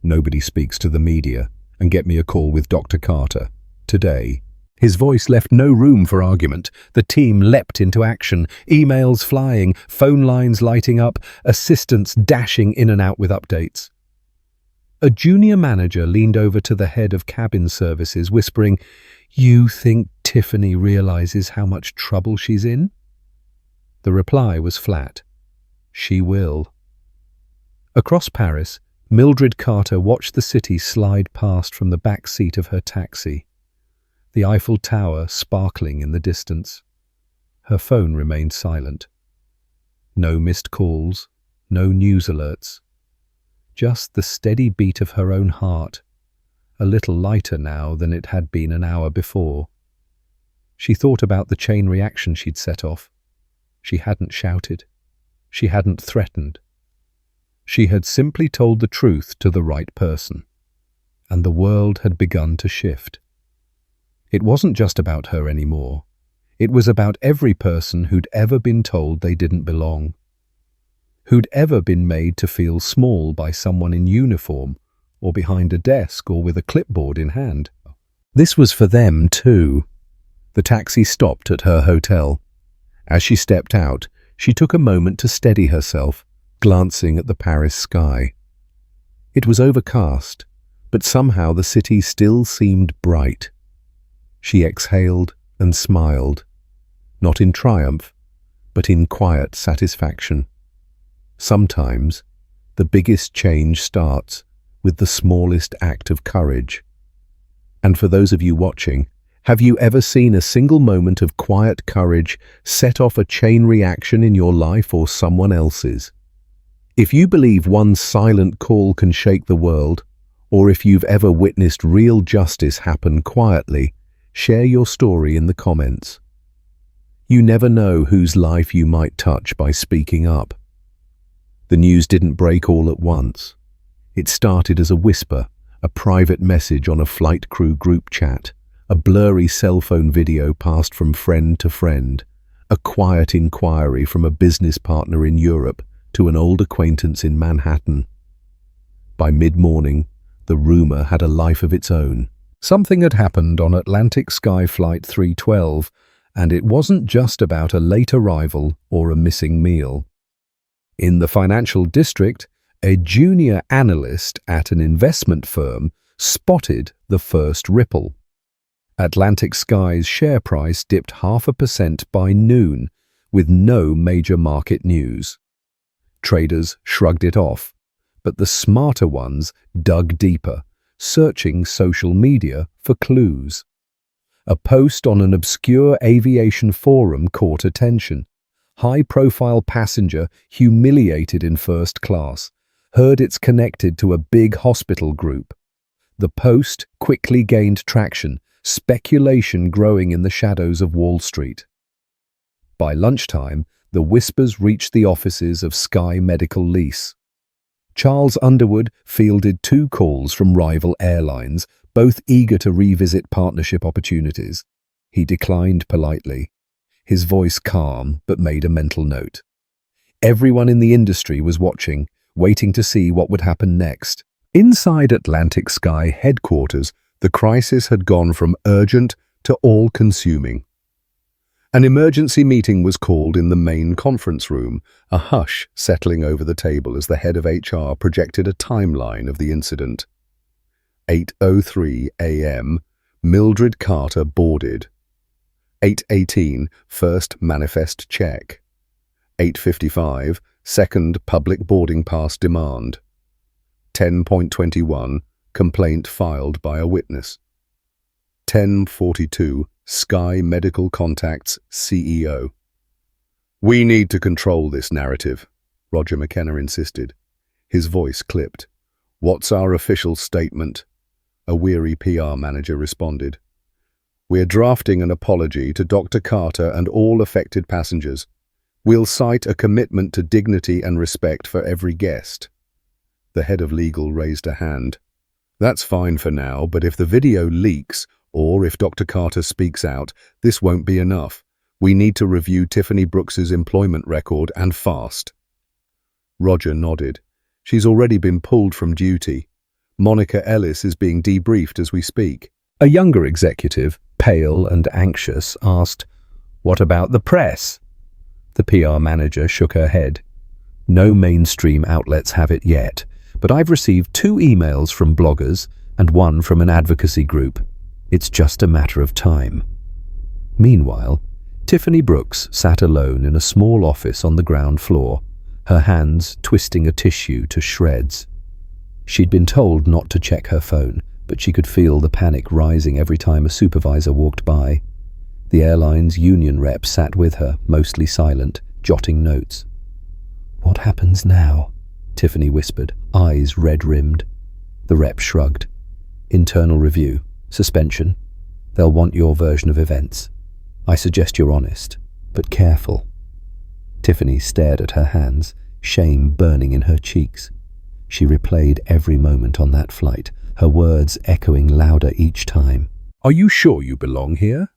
Nobody speaks to the media. And get me a call with Dr. Carter. Today. His voice left no room for argument. The team leapt into action, emails flying, phone lines lighting up, assistants dashing in and out with updates. A junior manager leaned over to the head of cabin services, whispering, "You think Tiffany realizes how much trouble she's in?" The reply was flat. "She will." Across Paris, Mildred Carter watched the city slide past from the back seat of her taxi. The Eiffel Tower sparkling in the distance. Her phone remained silent. No missed calls, no news alerts. Just the steady beat of her own heart, a little lighter now than it had been an hour before. She thought about the chain reaction she'd set off. She hadn't shouted. She hadn't threatened. She had simply told the truth to the right person. And the world had begun to shift. It wasn't just about her anymore. It was about every person who'd ever been told they didn't belong. Who'd ever been made to feel small by someone in uniform, or behind a desk, or with a clipboard in hand. This was for them too. The taxi stopped at her hotel. As she stepped out, she took a moment to steady herself, glancing at the Paris sky. It was overcast, but somehow the city still seemed bright. She exhaled and smiled, not in triumph, but in quiet satisfaction. Sometimes, the biggest change starts with the smallest act of courage. And for those of you watching, have you ever seen a single moment of quiet courage set off a chain reaction in your life or someone else's? If you believe one silent call can shake the world, or if you've ever witnessed real justice happen quietly, share your story in the comments. You never know whose life you might touch by speaking up. The news didn't break all at once. It started as a whisper, a private message on a flight crew group chat, a blurry cell phone video passed from friend to friend, a quiet inquiry from a business partner in Europe to an old acquaintance in Manhattan. By mid-morning, the rumor had a life of its own. Something had happened on Atlantic Sky Flight 312, and it wasn't just about a late arrival or a missing meal. In the financial district, a junior analyst at an investment firm spotted the first ripple. Atlantic Sky's share price dipped 0.5% by noon, with no major market news. Traders shrugged it off, but the smarter ones dug deeper, searching social media for clues. A post on an obscure aviation forum caught attention. High-profile passenger humiliated in first class. Heard it's connected to a big hospital group. The post quickly gained traction, speculation growing in the shadows of Wall Street. By lunchtime, the whispers reached the offices of Sky Medical Lease. Charles Underwood fielded 2 calls from rival airlines, both eager to revisit partnership opportunities. He declined politely, his voice calm but made a mental note. Everyone in the industry was watching, waiting to see what would happen next. Inside Atlantic Sky headquarters, the crisis had gone from urgent to all-consuming. An emergency meeting was called in the main conference room, a hush settling over the table as the head of HR projected a timeline of the incident. 8:03 a.m., Mildred Carter boarded. 8:18, first manifest check. 8:55, second public boarding pass demand. 10.21, complaint filed by a witness. 10:42, Sky Medical Contacts CEO. "We need to control this narrative," Roger McKenna insisted. His voice clipped. "What's our official statement?" A weary PR manager responded. "We're drafting an apology to Dr. Carter and all affected passengers. We'll cite a commitment to dignity and respect for every guest." The head of legal raised a hand. "That's fine for now, but if the video leaks, or if Dr. Carter speaks out, this won't be enough. We need to review Tiffany Brooks's employment record, and fast." Roger nodded. "She's already been pulled from duty. Monica Ellis is being debriefed as we speak." A younger executive, pale and anxious, asked, "What about the press?" The PR manager shook her head. "No mainstream outlets have it yet, but I've received 2 emails from bloggers and 1 from an advocacy group. It's just a matter of time." Meanwhile, Tiffany Brooks sat alone in a small office on the ground floor, her hands twisting a tissue to shreds. She'd been told not to check her phone, but she could feel the panic rising every time a supervisor walked by. The airline's union rep sat with her, mostly silent, jotting notes. "What happens now?" Tiffany whispered, eyes red-rimmed. The rep shrugged. "Internal review. Suspension. They'll want your version of events. I suggest you're honest, but careful." Tiffany stared at her hands, shame burning in her cheeks. She replayed every moment on that flight, her words echoing louder each time. "Are you sure you belong here?"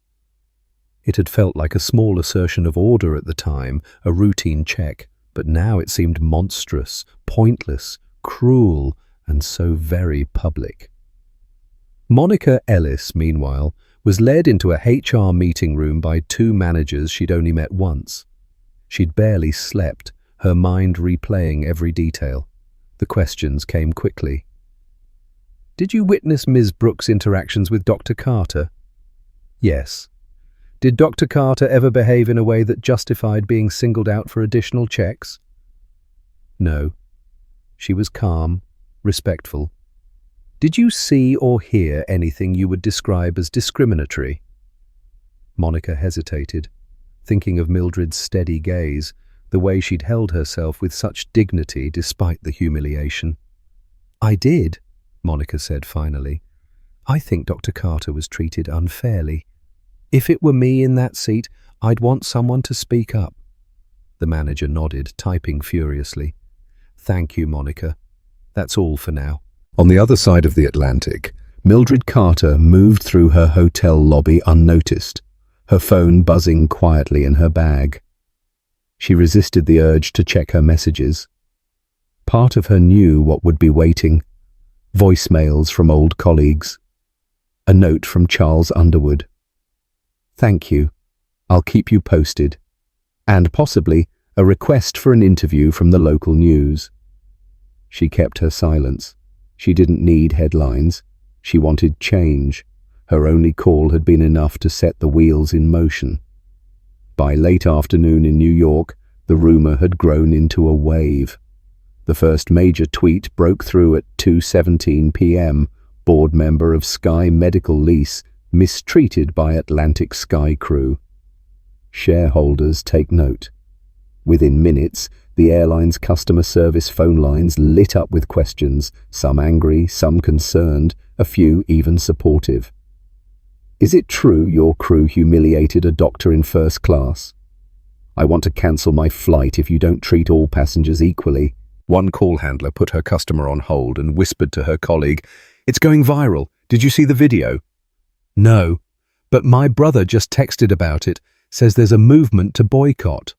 It had felt like a small assertion of order at the time, a routine check, but now it seemed monstrous, pointless, cruel, and so very public. Monica Ellis, meanwhile, was led into a HR meeting room by 2 managers she'd only met once. She'd barely slept, her mind replaying every detail. The questions came quickly. "Did you witness Ms. Brooks' interactions with Dr. Carter?" "Yes." "Did Dr. Carter ever behave in a way that justified being singled out for additional checks?" "No." She was calm, respectful. "Did you see or hear anything you would describe as discriminatory?" Monica hesitated, thinking of Mildred's steady gaze, the way she'd held herself with such dignity despite the humiliation. "I did," Monica said finally. "I think Dr. Carter was treated unfairly. If it were me in that seat, I'd want someone to speak up." The manager nodded, typing furiously. "Thank you, Monica. That's all for now." On the other side of the Atlantic, Mildred Carter moved through her hotel lobby unnoticed, her phone buzzing quietly in her bag. She resisted the urge to check her messages. Part of her knew what would be waiting. Voicemails from old colleagues. A note from Charles Underwood. "Thank you. I'll keep you posted." And possibly a request for an interview from the local news. She kept her silence. She didn't need headlines. She wanted change. Her only call had been enough to set the wheels in motion. By late afternoon in New York, the rumor had grown into a wave. The first major tweet broke through at 2:17 p.m. Board member of Sky Medical Lease, Mistreated by Atlantic Sky crew. Shareholders take note. Within minutes, the airline's customer service phone lines lit up with questions, some angry, some concerned, a few even supportive. Is it true your crew humiliated a doctor in first class? I want to cancel my flight if you don't treat all passengers equally. One call handler put her customer on hold and whispered to her colleague, "It's going viral. Did you see the video?" "No, but my brother just texted about it, says there's a movement to boycott."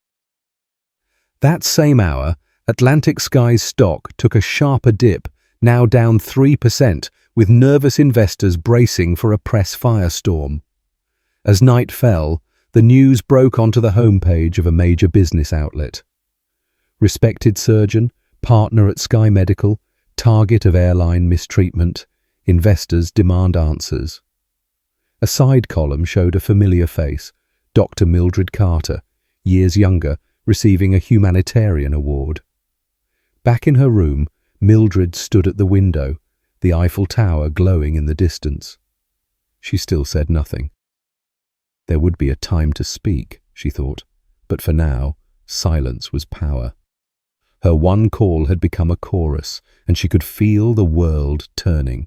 That same hour, Atlantic Sky's stock took a sharper dip, now down 3%, with nervous investors bracing for a press firestorm. As night fell, the news broke onto the homepage of a major business outlet. Respected surgeon, partner at Sky Medical, target of airline mistreatment, investors demand answers. A side column showed a familiar face, Dr. Mildred Carter, years younger, receiving a humanitarian award. Back in her room, Mildred stood at the window, the Eiffel Tower glowing in the distance. She still said nothing. There would be a time to speak, she thought, but for now, silence was power. Her one call had become a chorus, and she could feel the world turning.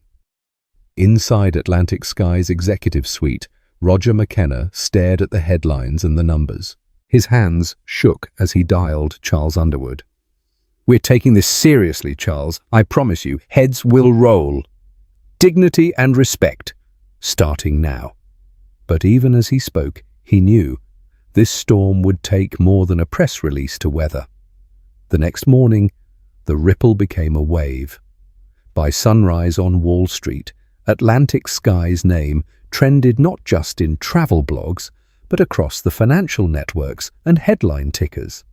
Inside Atlantic Sky's executive suite, Roger McKenna stared at the headlines and the numbers. His hands shook as he dialed Charles Underwood. "We're taking this seriously, Charles. I promise you, heads will roll. Dignity and respect, starting now." But even as he spoke, he knew this storm would take more than a press release to weather. The next morning, the ripple became a wave. By sunrise on Wall Street, Atlantic Sky's name trended not just in travel blogs, but across the financial networks and headline tickers.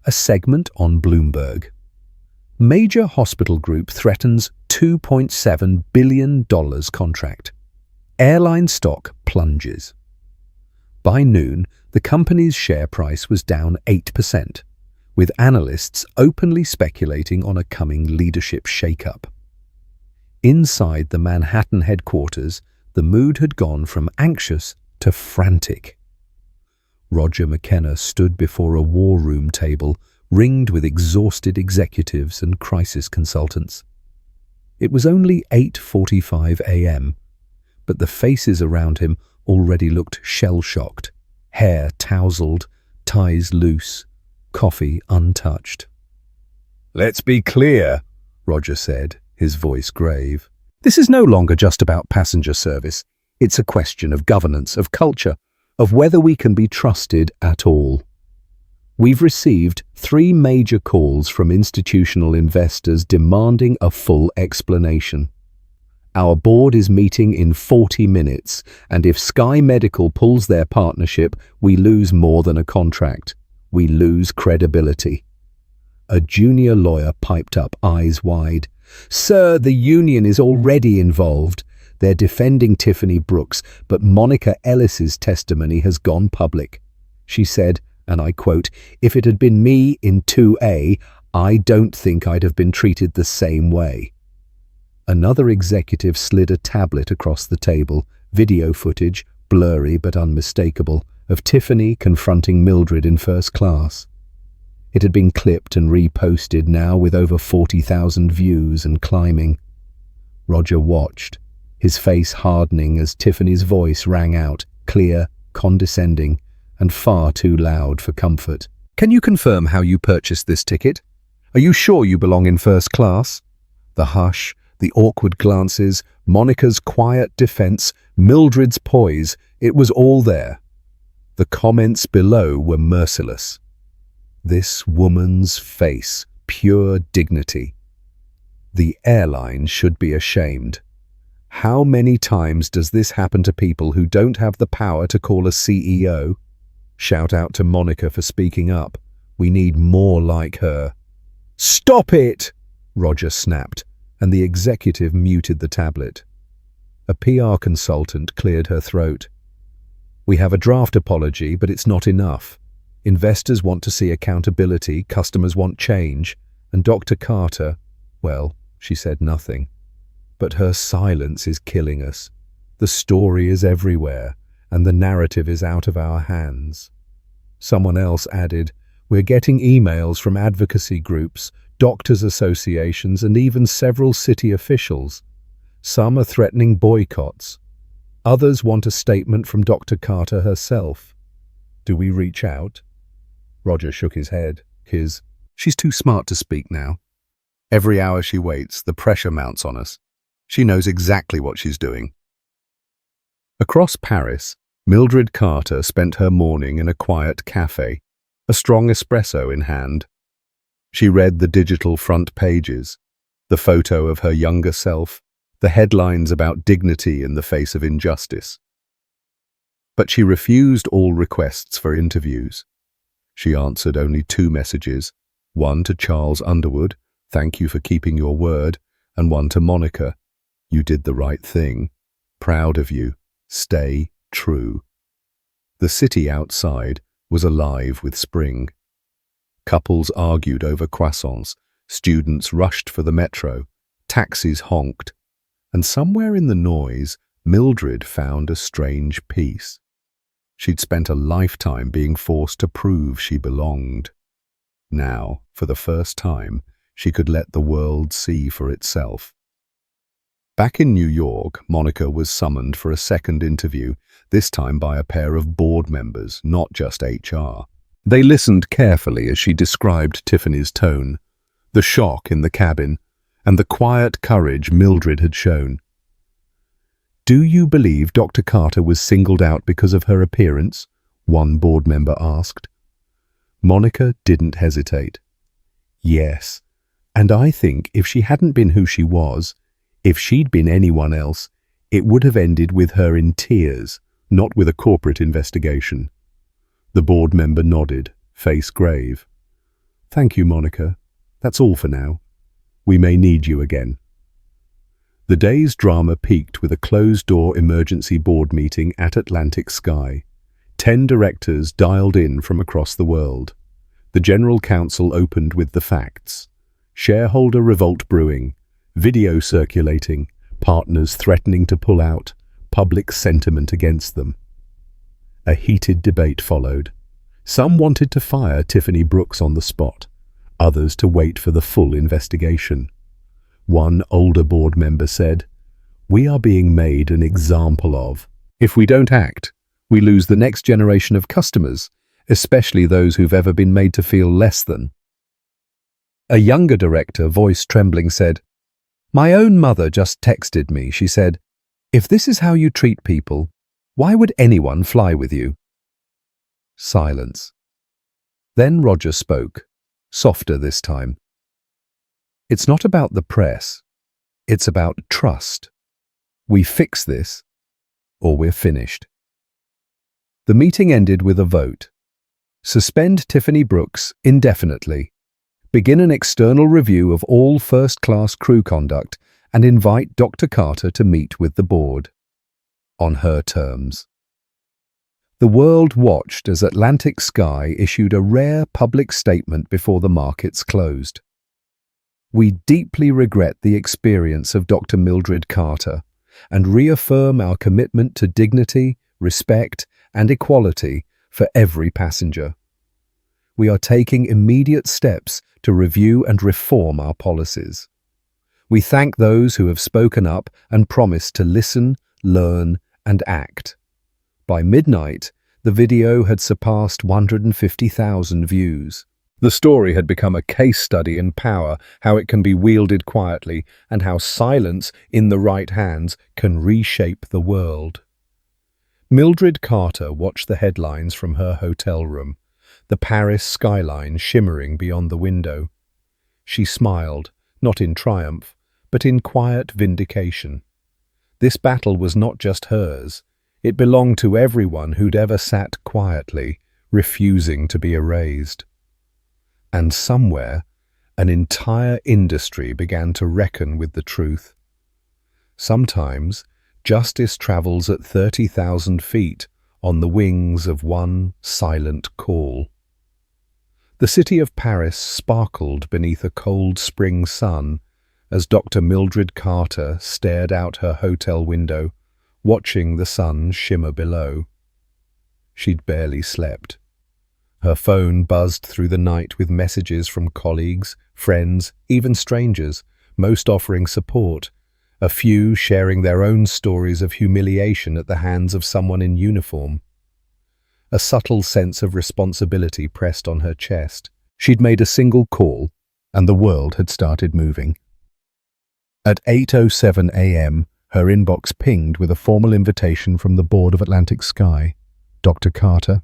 A segment on Bloomberg. Major hospital group threatens $2.7 billion contract. Airline stock plunges. By noon, the company's share price was down 8%, with analysts openly speculating on a coming leadership shakeup. Inside the Manhattan headquarters, the mood had gone from anxious to frantic. Roger McKenna stood before a war room table ringed with exhausted executives and crisis consultants. It was only 8:45 a.m., but the faces around him already looked shell-shocked, hair tousled, ties loose, coffee untouched. "Let's be clear," Roger said, his voice grave. "This is no longer just about passenger service. It's a question of governance, of culture, of whether we can be trusted at all. We've received 3 major calls from institutional investors demanding a full explanation. Our board is meeting in 40 minutes, and if Sky Medical pulls their partnership, we lose more than a contract. We lose credibility." A junior lawyer piped up, eyes wide. "Sir, the union is already involved. They're defending Tiffany Brooks, but Monica Ellis's testimony has gone public. She said, and I quote, 'If it had been me in 2A, I don't think I'd have been treated the same way.'" Another executive slid a tablet across the table, video footage, blurry but unmistakable, of Tiffany confronting Mildred in first class. It had been clipped and reposted now with over 40,000 views and climbing. Roger watched, his face hardening as Tiffany's voice rang out, clear, condescending, and far too loud for comfort. "Can you confirm how you purchased this ticket? Are you sure you belong in first class?" The hush, the awkward glances, Monica's quiet defense, Mildred's poise, it was all there. The comments below were merciless. This woman's face, pure dignity. The airline should be ashamed. How many times does this happen to people who don't have the power to call a CEO? Shout out to Monica for speaking up. We need more like her. "Stop it!" Roger snapped, and the executive muted the tablet. A PR consultant cleared her throat. "We have a draft apology, but it's not enough. Investors want to see accountability, customers want change, and Dr. Carter, well, she said nothing. But her silence is killing us. The story is everywhere, and the narrative is out of our hands. Someone else added, "We're getting emails from advocacy groups, doctors' associations, and even several city officials. Some are threatening boycotts. Others want a statement from Dr. Carter herself. Do we reach out?" Roger shook his head. She's too smart to speak now. Every hour she waits, the pressure mounts on us. She knows exactly what she's doing. Across Paris, Mildred Carter spent her morning in a quiet cafe, a strong espresso in hand. She read the digital front pages, the photo of her younger self, the headlines about dignity in the face of injustice. But she refused all requests for interviews. She answered only 2 messages, one to Charles Underwood, "Thank you for keeping your word," and one to Monica, "You did the right thing. Proud of you. Stay true." The city outside was alive with spring. Couples argued over croissants, students rushed for the metro, taxis honked, and somewhere in the noise, Mildred found a strange peace. She'd spent a lifetime being forced to prove she belonged. Now, for the first time, she could let the world see for itself. Back in New York, Monica was summoned for a second interview, this time by a pair of board members, not just HR. They listened carefully as she described Tiffany's tone, the shock in the cabin, and the quiet courage Mildred had shown. "Do you believe Dr. Carter was singled out because of her appearance?" one board member asked. Monica didn't hesitate. "Yes, and I think if she hadn't been who she was, if she'd been anyone else, it would have ended with her in tears, not with a corporate investigation." The board member nodded, face grave. "Thank you, Monica. That's all for now. We may need you again." The day's drama peaked with a closed-door emergency board meeting at Atlantic Sky. 10 directors dialed in from across the world. The General Counsel opened with the facts. Shareholder revolt brewing, video circulating, partners threatening to pull out, public sentiment against them. A heated debate followed. Some wanted to fire Tiffany Brooks on the spot, others to wait for the full investigation. One older board member said, "We are being made an example of. If we don't act, we lose the next generation of customers, especially those who've ever been made to feel less than." A younger director, voice trembling, said, "My own mother just texted me. She said, 'If this is how you treat people, why would anyone fly with you?'" Silence. Then Roger spoke, softer this time. "It's not about the press. It's about trust. We fix this, or we're finished." The meeting ended with a vote. Suspend Tiffany Brooks indefinitely. Begin an external review of all first-class crew conduct and invite Dr. Carter to meet with the board. On her terms. The world watched as Atlantic Sky issued a rare public statement before the markets closed. "We deeply regret the experience of Dr. Mildred Carter and reaffirm our commitment to dignity, respect, and equality for every passenger. We are taking immediate steps to review and reform our policies. We thank those who have spoken up and promised to listen, learn, and act." By midnight, the video had surpassed 150,000 views. The story had become a case study in power, how it can be wielded quietly, and how silence in the right hands can reshape the world. Mildred Carter watched the headlines from her hotel room, the Paris skyline shimmering beyond the window. She smiled, not in triumph, but in quiet vindication. This battle was not just hers. It belonged to everyone who'd ever sat quietly, refusing to be erased. And somewhere, an entire industry began to reckon with the truth. Sometimes, justice travels at 30,000 feet on the wings of one silent call. The city of Paris sparkled beneath a cold spring sun as Dr. Mildred Carter stared out her hotel window, watching the sun shimmer below. She'd barely slept. Her phone buzzed through the night with messages from colleagues, friends, even strangers, most offering support, a few sharing their own stories of humiliation at the hands of someone in uniform. A subtle sense of responsibility pressed on her chest. She'd made a single call, and the world had started moving. At 8:07 a.m., her inbox pinged with a formal invitation from the board of Atlantic Sky. Dr. Carter,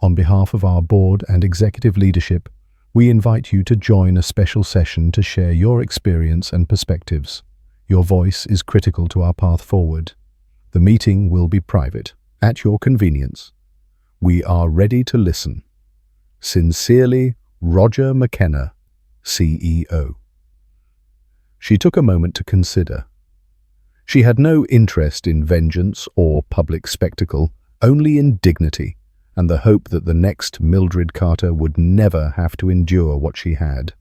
on behalf of our board and executive leadership, we invite you to join a special session to share your experience and perspectives. Your voice is critical to our path forward. The meeting will be private, at your convenience. We are ready to listen. Sincerely, Roger McKenna, CEO. She took a moment to consider. She had no interest in vengeance or public spectacle, only in dignity, and the hope that the next Mildred Carter would never have to endure what she had.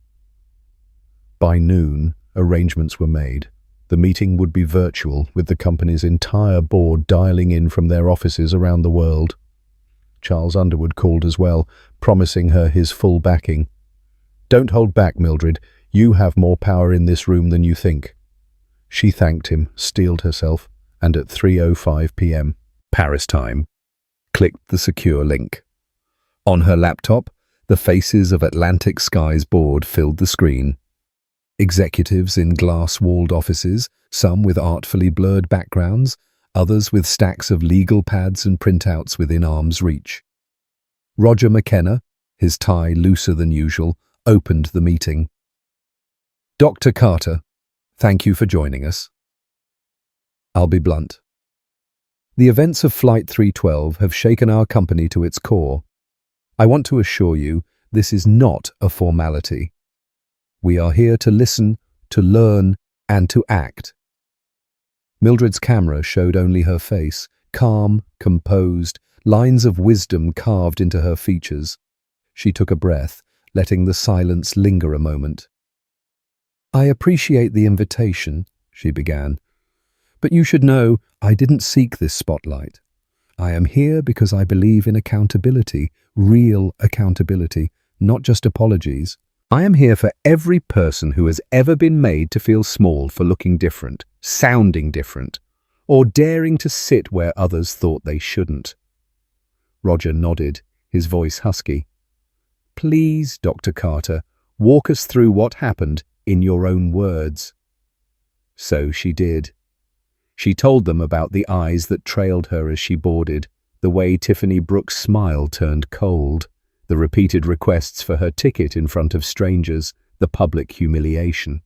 By noon, arrangements were made. The meeting would be virtual, with the company's entire board dialing in from their offices around the world. Charles Underwood called as well, promising her his full backing. "Don't hold back, Mildred. You have more power in this room than you think." She thanked him, steeled herself, and at 3:05 p.m. Paris time, clicked the secure link. On her laptop, the faces of Atlantic Sky's board filled the screen. Executives in glass-walled offices, some with artfully blurred backgrounds, others with stacks of legal pads and printouts within arm's reach. Roger McKenna, his tie looser than usual, opened the meeting. "Dr. Carter, thank you for joining us. I'll be blunt. The events of Flight 312 have shaken our company to its core. I want to assure you this is not a formality. We are here to listen, to learn, and to act." Mildred's camera showed only her face, calm, composed, lines of wisdom carved into her features. She took a breath, letting the silence linger a moment. "I appreciate the invitation," she began. "But you should know I didn't seek this spotlight. I am here because I believe in accountability, real accountability, not just apologies. I am here for every person who has ever been made to feel small for looking different, sounding different, or daring to sit where others thought they shouldn't." Roger nodded, his voice husky. "Please, Dr. Carter, walk us through what happened in your own words." So she did. She told them about the eyes that trailed her as she boarded, the way Tiffany Brooks' smile turned cold, the repeated requests for her ticket in front of strangers, the public humiliation.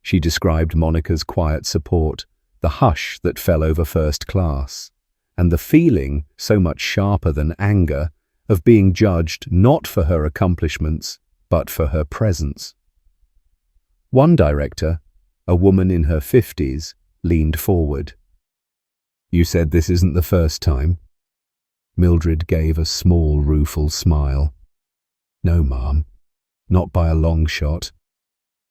She described Monica's quiet support, the hush that fell over first class, and the feeling, so much sharper than anger, of being judged not for her accomplishments, but for her presence. One director, a woman in her 50s, leaned forward. "You said this isn't the first time?" Mildred gave a small, rueful smile. "No, ma'am. Not by a long shot.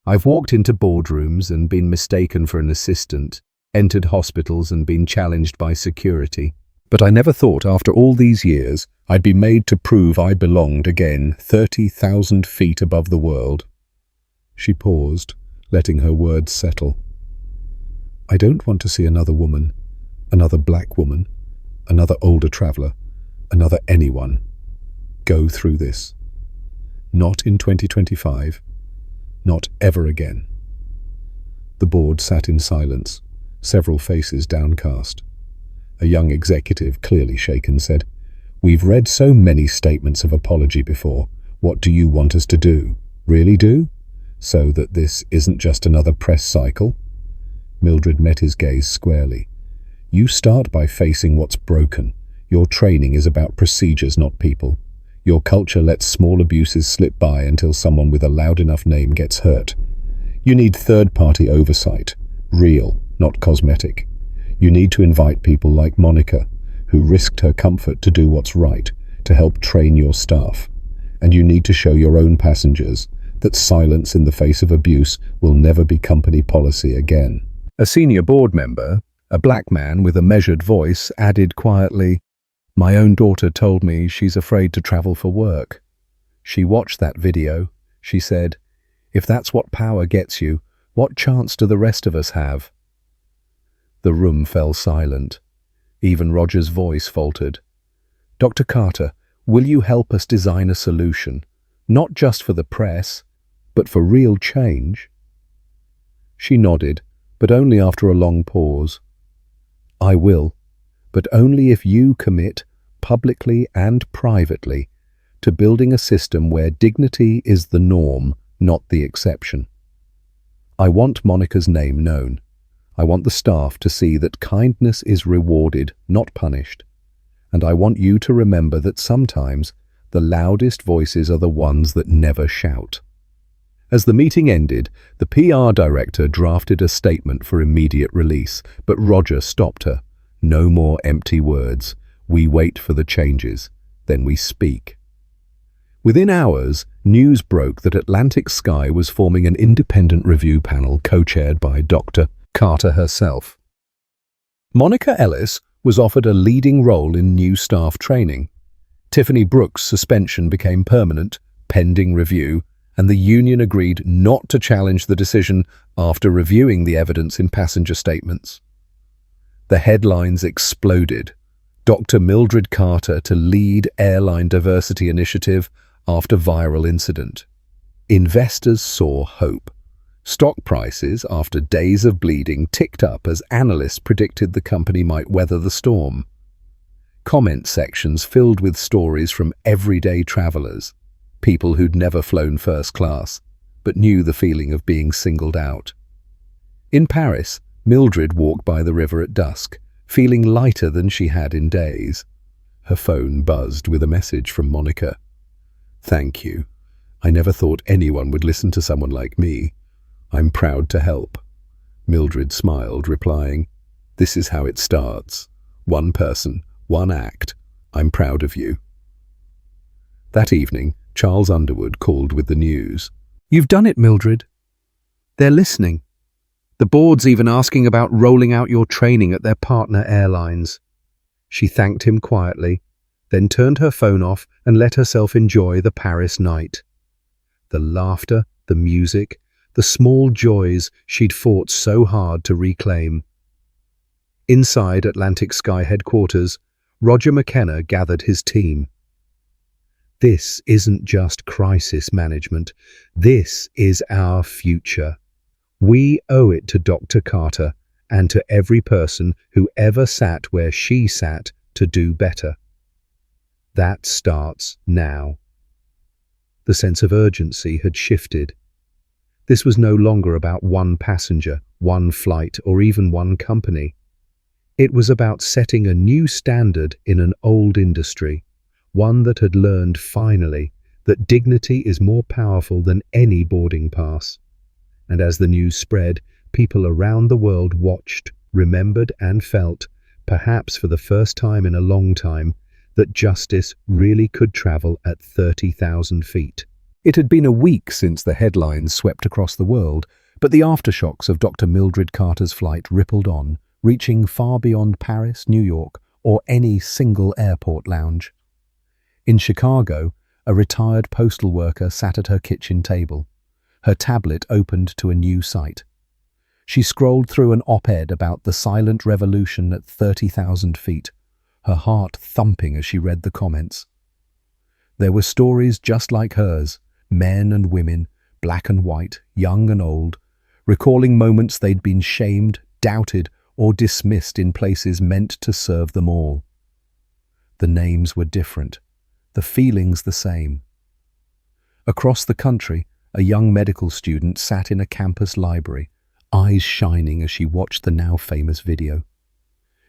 I've walked into boardrooms and been mistaken for an assistant, entered hospitals and been challenged by security. But I never thought after all these years I'd be made to prove I belonged again 30,000 feet above the world." She paused, letting her words settle. "I don't want to see another woman, another black woman, another older traveller, another anyone go through this. Not in 2025. Not ever again." The board sat in silence, several faces downcast. A young executive, clearly shaken, said, "We've read so many statements of apology before. What do you want us to do? Really do? So that this isn't just another press cycle?" Mildred met his gaze squarely. "You start by facing what's broken. Your training is about procedures, not people. Your culture lets small abuses slip by until someone with a loud enough name gets hurt. You need third-party oversight, real, not cosmetic. You need to invite people like Monica, who risked her comfort to do what's right, to help train your staff. And you need to show your own passengers that silence in the face of abuse will never be company policy again." A senior board member, A black man with a measured voice added quietly, "My own daughter told me she's afraid to travel for work. She watched that video," she said. "If that's what power gets you, what chance do the rest of us have?" The room fell silent. Even Roger's voice faltered. "Dr. Carter, will you help us design a solution, not just for the press, but for real change?" She nodded, but only after a long pause. "I will, but only if you commit, publicly and privately, to building a system where dignity is the norm, not the exception. I want Monica's name known. I want the staff to see that kindness is rewarded, not punished. And I want you to remember that sometimes the loudest voices are the ones that never shout." As the meeting ended, the PR director drafted a statement for immediate release, but Roger stopped her. "No more empty words. We wait for the changes, then we speak." Within hours, news broke that Atlantic Sky was forming an independent review panel co-chaired by Dr. Carter herself. Monica Ellis was offered a leading role in new staff training. Tiffany Brooks' suspension became permanent, pending review, and the union agreed not to challenge the decision after reviewing the evidence in passenger statements. The headlines exploded. Dr. Mildred Carter to lead airline diversity initiative after viral incident. Investors saw hope. Stock prices, after days of bleeding, ticked up as analysts predicted the company might weather the storm. Comment sections filled with stories from everyday travelers, people who'd never flown first class, but knew the feeling of being singled out. In Paris, Mildred walked by the river at dusk, feeling lighter than she had in days. Her phone buzzed with a message from Monica. "Thank you. I never thought anyone would listen to someone like me. I'm proud to help." Mildred smiled, replying, "This is how it starts. One person, one act. I'm proud of you." That evening, Charles Underwood called with the news. "You've done it, Mildred. They're listening. The board's even asking about rolling out your training at their partner airlines." She thanked him quietly, then turned her phone off and let herself enjoy the Paris night. The laughter, the music, the small joys she'd fought so hard to reclaim. Inside Atlantic Sky headquarters, Roger McKenna gathered his team. "This isn't just crisis management. This is our future. We owe it to Dr. Carter and to every person who ever sat where she sat to do better. That starts now." The sense of urgency had shifted. This was no longer about one passenger, one flight, or even one company. It was about setting a new standard in an old industry, one that had learned finally that dignity is more powerful than any boarding pass. And as the news spread, people around the world watched, remembered and felt, perhaps for the first time in a long time, that justice really could travel at 30,000 feet. It had been a week since the headlines swept across the world, but the aftershocks of Dr. Mildred Carter's flight rippled on, reaching far beyond Paris, New York, or any single airport lounge. In Chicago, a retired postal worker sat at her kitchen table, her tablet opened to a new site. She scrolled through an op-ed about the silent revolution at 30,000 feet, her heart thumping as she read the comments. There were stories just like hers, men and women, black and white, young and old, recalling moments they'd been shamed, doubted, or dismissed in places meant to serve them all. The names were different, the feelings the same. Across the country, a young medical student sat in a campus library, eyes shining as she watched the now famous video.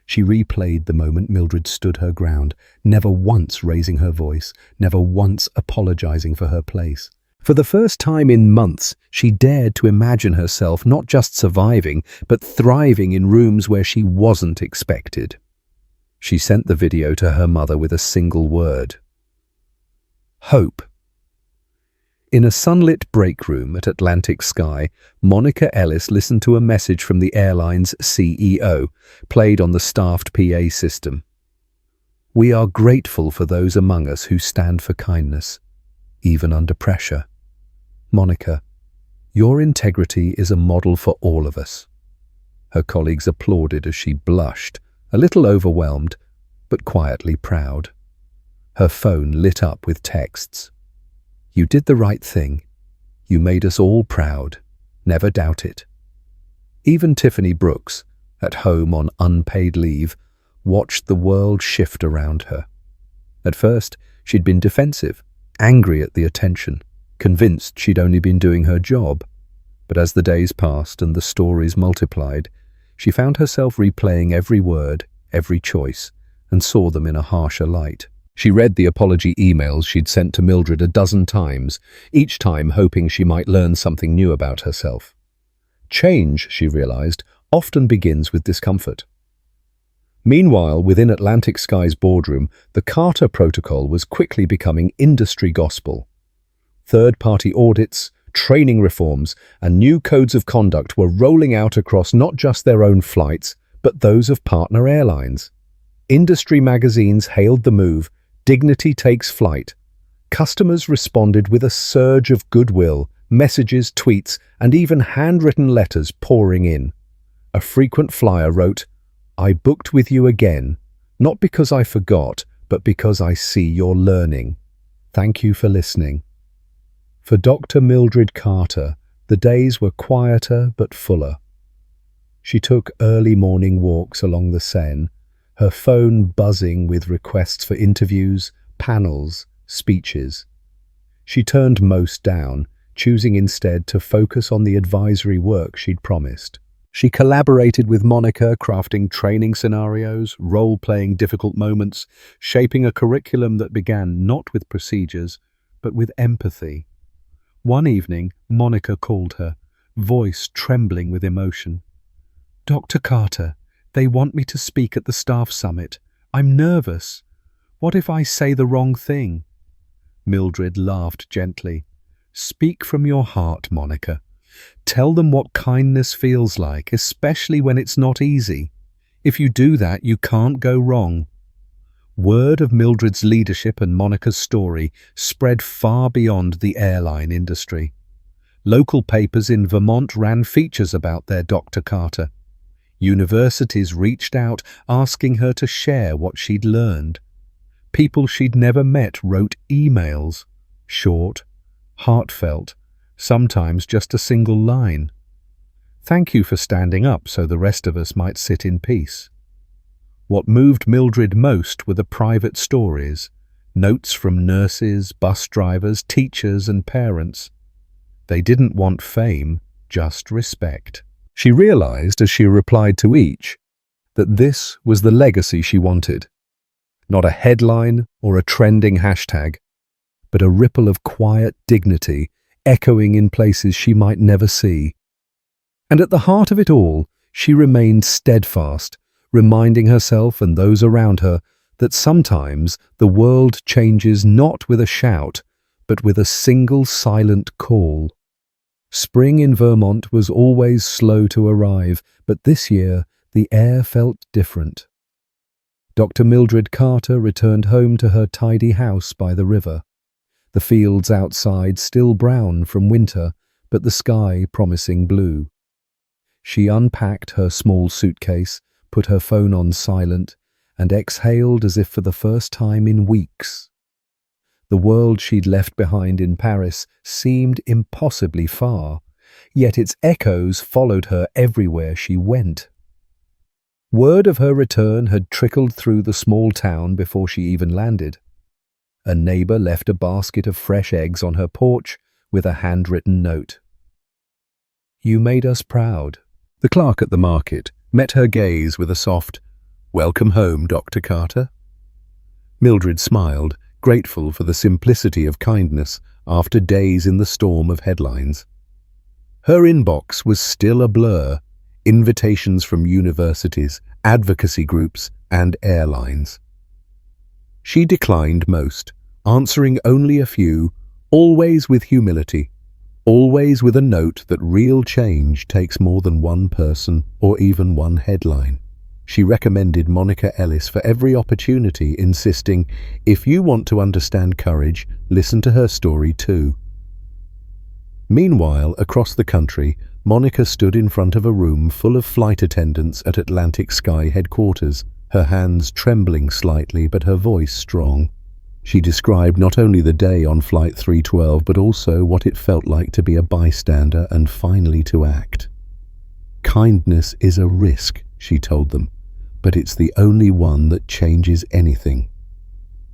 She replayed the moment Mildred stood her ground, never once raising her voice, never once apologizing for her place. For the first time in months, she dared to imagine herself not just surviving, but thriving in rooms where she wasn't expected. She sent the video to her mother with a single word: hope. In a sunlit break room at Atlantic Sky, Monica Ellis listened to a message from the airline's CEO, played on the staffed PA system. "We are grateful for those among us who stand for kindness, even under pressure. Monica, your integrity is a model for all of us." Her colleagues applauded as she blushed, a little overwhelmed, but quietly proud. Her phone lit up with texts. "You did the right thing. You made us all proud. Never doubt it." Even Tiffany Brooks, at home on unpaid leave, watched the world shift around her. At first, she'd been defensive, angry at the attention, convinced she'd only been doing her job. But as the days passed and the stories multiplied, she found herself replaying every word, every choice, and saw them in a harsher light. She read the apology emails she'd sent to Mildred a dozen times, each time hoping she might learn something new about herself. Change, she realized, often begins with discomfort. Meanwhile, within Atlantic Sky's boardroom, the Carter Protocol was quickly becoming industry gospel. Third-party audits, training reforms, and new codes of conduct were rolling out across not just their own flights, but those of partner airlines. Industry magazines hailed the move, "Dignity takes flight." Customers responded with a surge of goodwill, messages, tweets, and even handwritten letters pouring in. A frequent flyer wrote, "I booked with you again, not because I forgot, but because I see you're learning. Thank you for listening." For Dr. Mildred Carter, the days were quieter but fuller. She took early morning walks along the Seine, her phone buzzing with requests for interviews, panels, speeches. She turned most down, choosing instead to focus on the advisory work she'd promised. She collaborated with Monica, crafting training scenarios, role-playing difficult moments, shaping a curriculum that began not with procedures, but with empathy. One evening, Monica called her, voice trembling with emotion. "Dr. Carter, they want me to speak at the staff summit. I'm nervous. What if I say the wrong thing?" Mildred laughed gently. "Speak from your heart, Monica. Tell them what kindness feels like, especially when it's not easy. If you do that, you can't go wrong." Word of Mildred's leadership and Monica's story spread far beyond the airline industry. Local papers in Vermont ran features about their Dr. Carter. Universities reached out, asking her to share what she'd learned. People she'd never met wrote emails, short, heartfelt, sometimes just a single line. "Thank you for standing up so the rest of us might sit in peace." What moved Mildred most were the private stories, notes from nurses, bus drivers, teachers, and parents. They didn't want fame, just respect. She realized as she replied to each that this was the legacy she wanted. Not a headline or a trending hashtag, but a ripple of quiet dignity echoing in places she might never see. And at the heart of it all, she remained steadfast, reminding herself and those around her that sometimes the world changes not with a shout, but with a single silent call. Spring in Vermont was always slow to arrive, but this year the air felt different. Dr. Mildred Carter returned home to her tidy house by the river. The fields outside still brown from winter, but the sky promising blue. She unpacked her small suitcase, put her phone on silent, and exhaled as if for the first time in weeks. The world she'd left behind in Paris seemed impossibly far, yet its echoes followed her everywhere she went. Word of her return had trickled through the small town before she even landed. A neighbor left a basket of fresh eggs on her porch with a handwritten note. "You made us proud." The clerk at the market met her gaze with a soft, "Welcome home, Dr. Carter." Mildred smiled, grateful for the simplicity of kindness after days in the storm of headlines. Her inbox was still a blur, invitations from universities, advocacy groups, and airlines. She declined most, answering only a few, always with humility, always with a note that real change takes more than one person or even one headline. She recommended Monica Ellis for every opportunity, insisting, if you want to understand courage, listen to her story too. Meanwhile, across the country, Monica stood in front of a room full of flight attendants at Atlantic Sky headquarters, her hands trembling slightly but her voice strong. She described not only the day on Flight 312 but also what it felt like to be a bystander and finally to act. Kindness is a risk, she told them, but it's the only one that changes anything.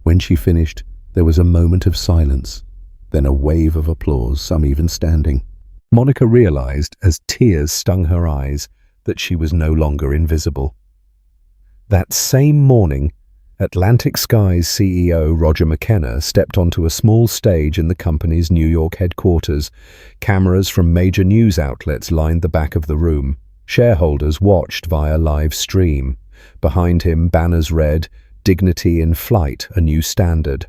When she finished, there was a moment of silence, then a wave of applause, some even standing. Monica realized, as tears stung her eyes, that she was no longer invisible. That same morning, Atlantic Sky's CEO Roger McKenna stepped onto a small stage in the company's New York headquarters. Cameras from major news outlets lined the back of the room. Shareholders watched via live stream. Behind him, banners read, "Dignity in Flight, a New Standard."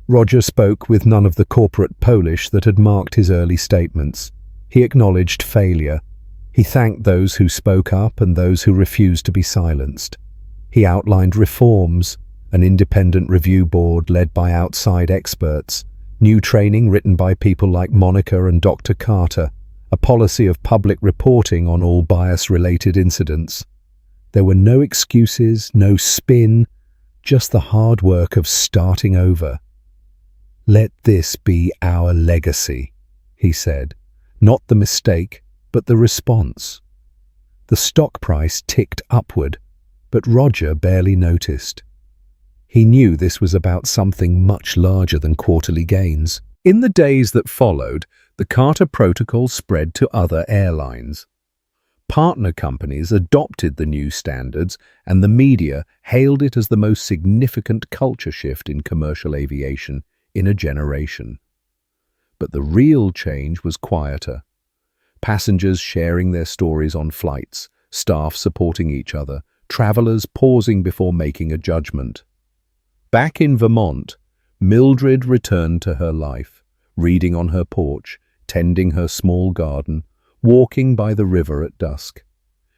Roger spoke with none of the corporate Polish that had marked his early statements. He acknowledged failure. He thanked those who spoke up and those who refused to be silenced. He outlined reforms, an independent review board led by outside experts, new training written by people like Monica and Dr. Carter, a policy of public reporting on all bias-related incidents. There were no excuses, no spin, just the hard work of starting over. "Let this be our legacy," he said. Not the mistake, but the response. The stock price ticked upward, but Roger barely noticed. He knew this was about something much larger than quarterly gains. In the days that followed, the Carter Protocol spread to other airlines. Partner companies adopted the new standards, and the media hailed it as the most significant culture shift in commercial aviation in a generation. But the real change was quieter. Passengers sharing their stories on flights, staff supporting each other, travelers pausing before making a judgment. Back in Vermont, Mildred returned to her life, reading on her porch, tending her small garden, walking by the river at dusk.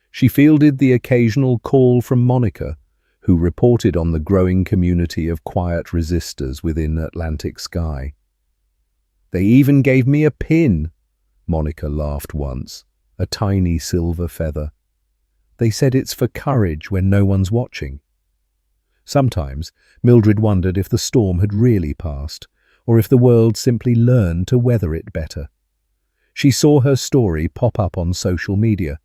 She fielded the occasional call from Monica, who reported on the growing community of quiet resistors within Atlantic Sky. "They even gave me a pin," Monica laughed once, a tiny silver feather. "They said it's for courage when no one's watching." Sometimes Mildred wondered if the storm had really passed, or if the world simply learned to weather it better. She saw her story pop up on social media,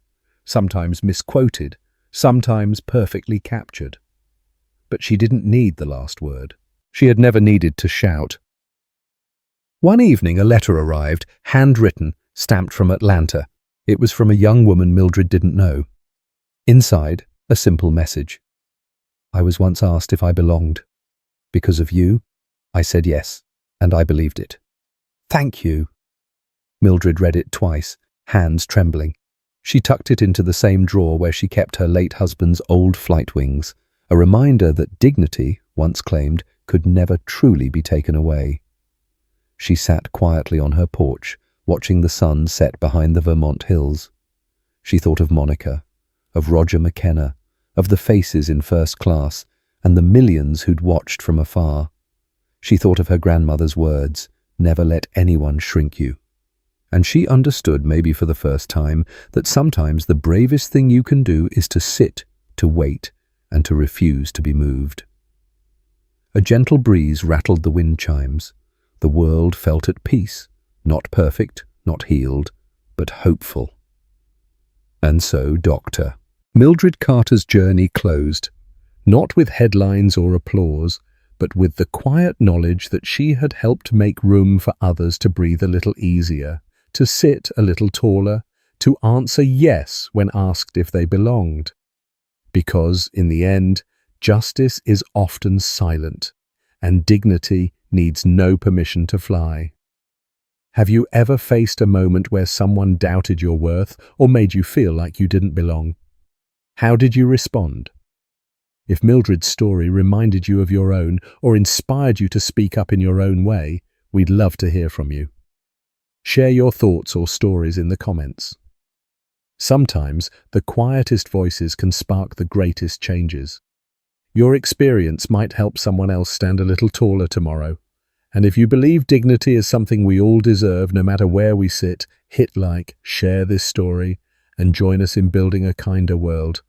sometimes misquoted, sometimes perfectly captured. But she didn't need the last word. She had never needed to shout. One evening a letter arrived, handwritten, stamped from Atlanta. It was from a young woman Mildred didn't know. Inside, a simple message. "I was once asked if I belonged. Because of you, I said yes, and I believed it. Thank you." Mildred read it twice, hands trembling. She tucked it into the same drawer where she kept her late husband's old flight wings, a reminder that dignity, once claimed, could never truly be taken away. She sat quietly on her porch, watching the sun set behind the Vermont hills. She thought of Monica, of Roger McKenna, of the faces in first class, and the millions who'd watched from afar. She thought of her grandmother's words, "Never let anyone shrink you." And she understood, maybe for the first time, that sometimes the bravest thing you can do is to sit, to wait, and to refuse to be moved. A gentle breeze rattled the wind chimes. The world felt at peace, not perfect, not healed, but hopeful. And so, Dr. Mildred Carter's journey closed, not with headlines or applause, but with the quiet knowledge that she had helped make room for others to breathe a little easier, to sit a little taller, to answer yes when asked if they belonged. Because, in the end, justice is often silent, and dignity needs no permission to fly. Have you ever faced a moment where someone doubted your worth or made you feel like you didn't belong? How did you respond? If Mildred's story reminded you of your own or inspired you to speak up in your own way, We'd love to hear from you. Share your thoughts or stories in the comments. Sometimes, the quietest voices can spark the greatest changes. Your experience might help someone else stand a little taller tomorrow. And if you believe dignity is something we all deserve, no matter where we sit, hit like, share this story, and join us in building a kinder world.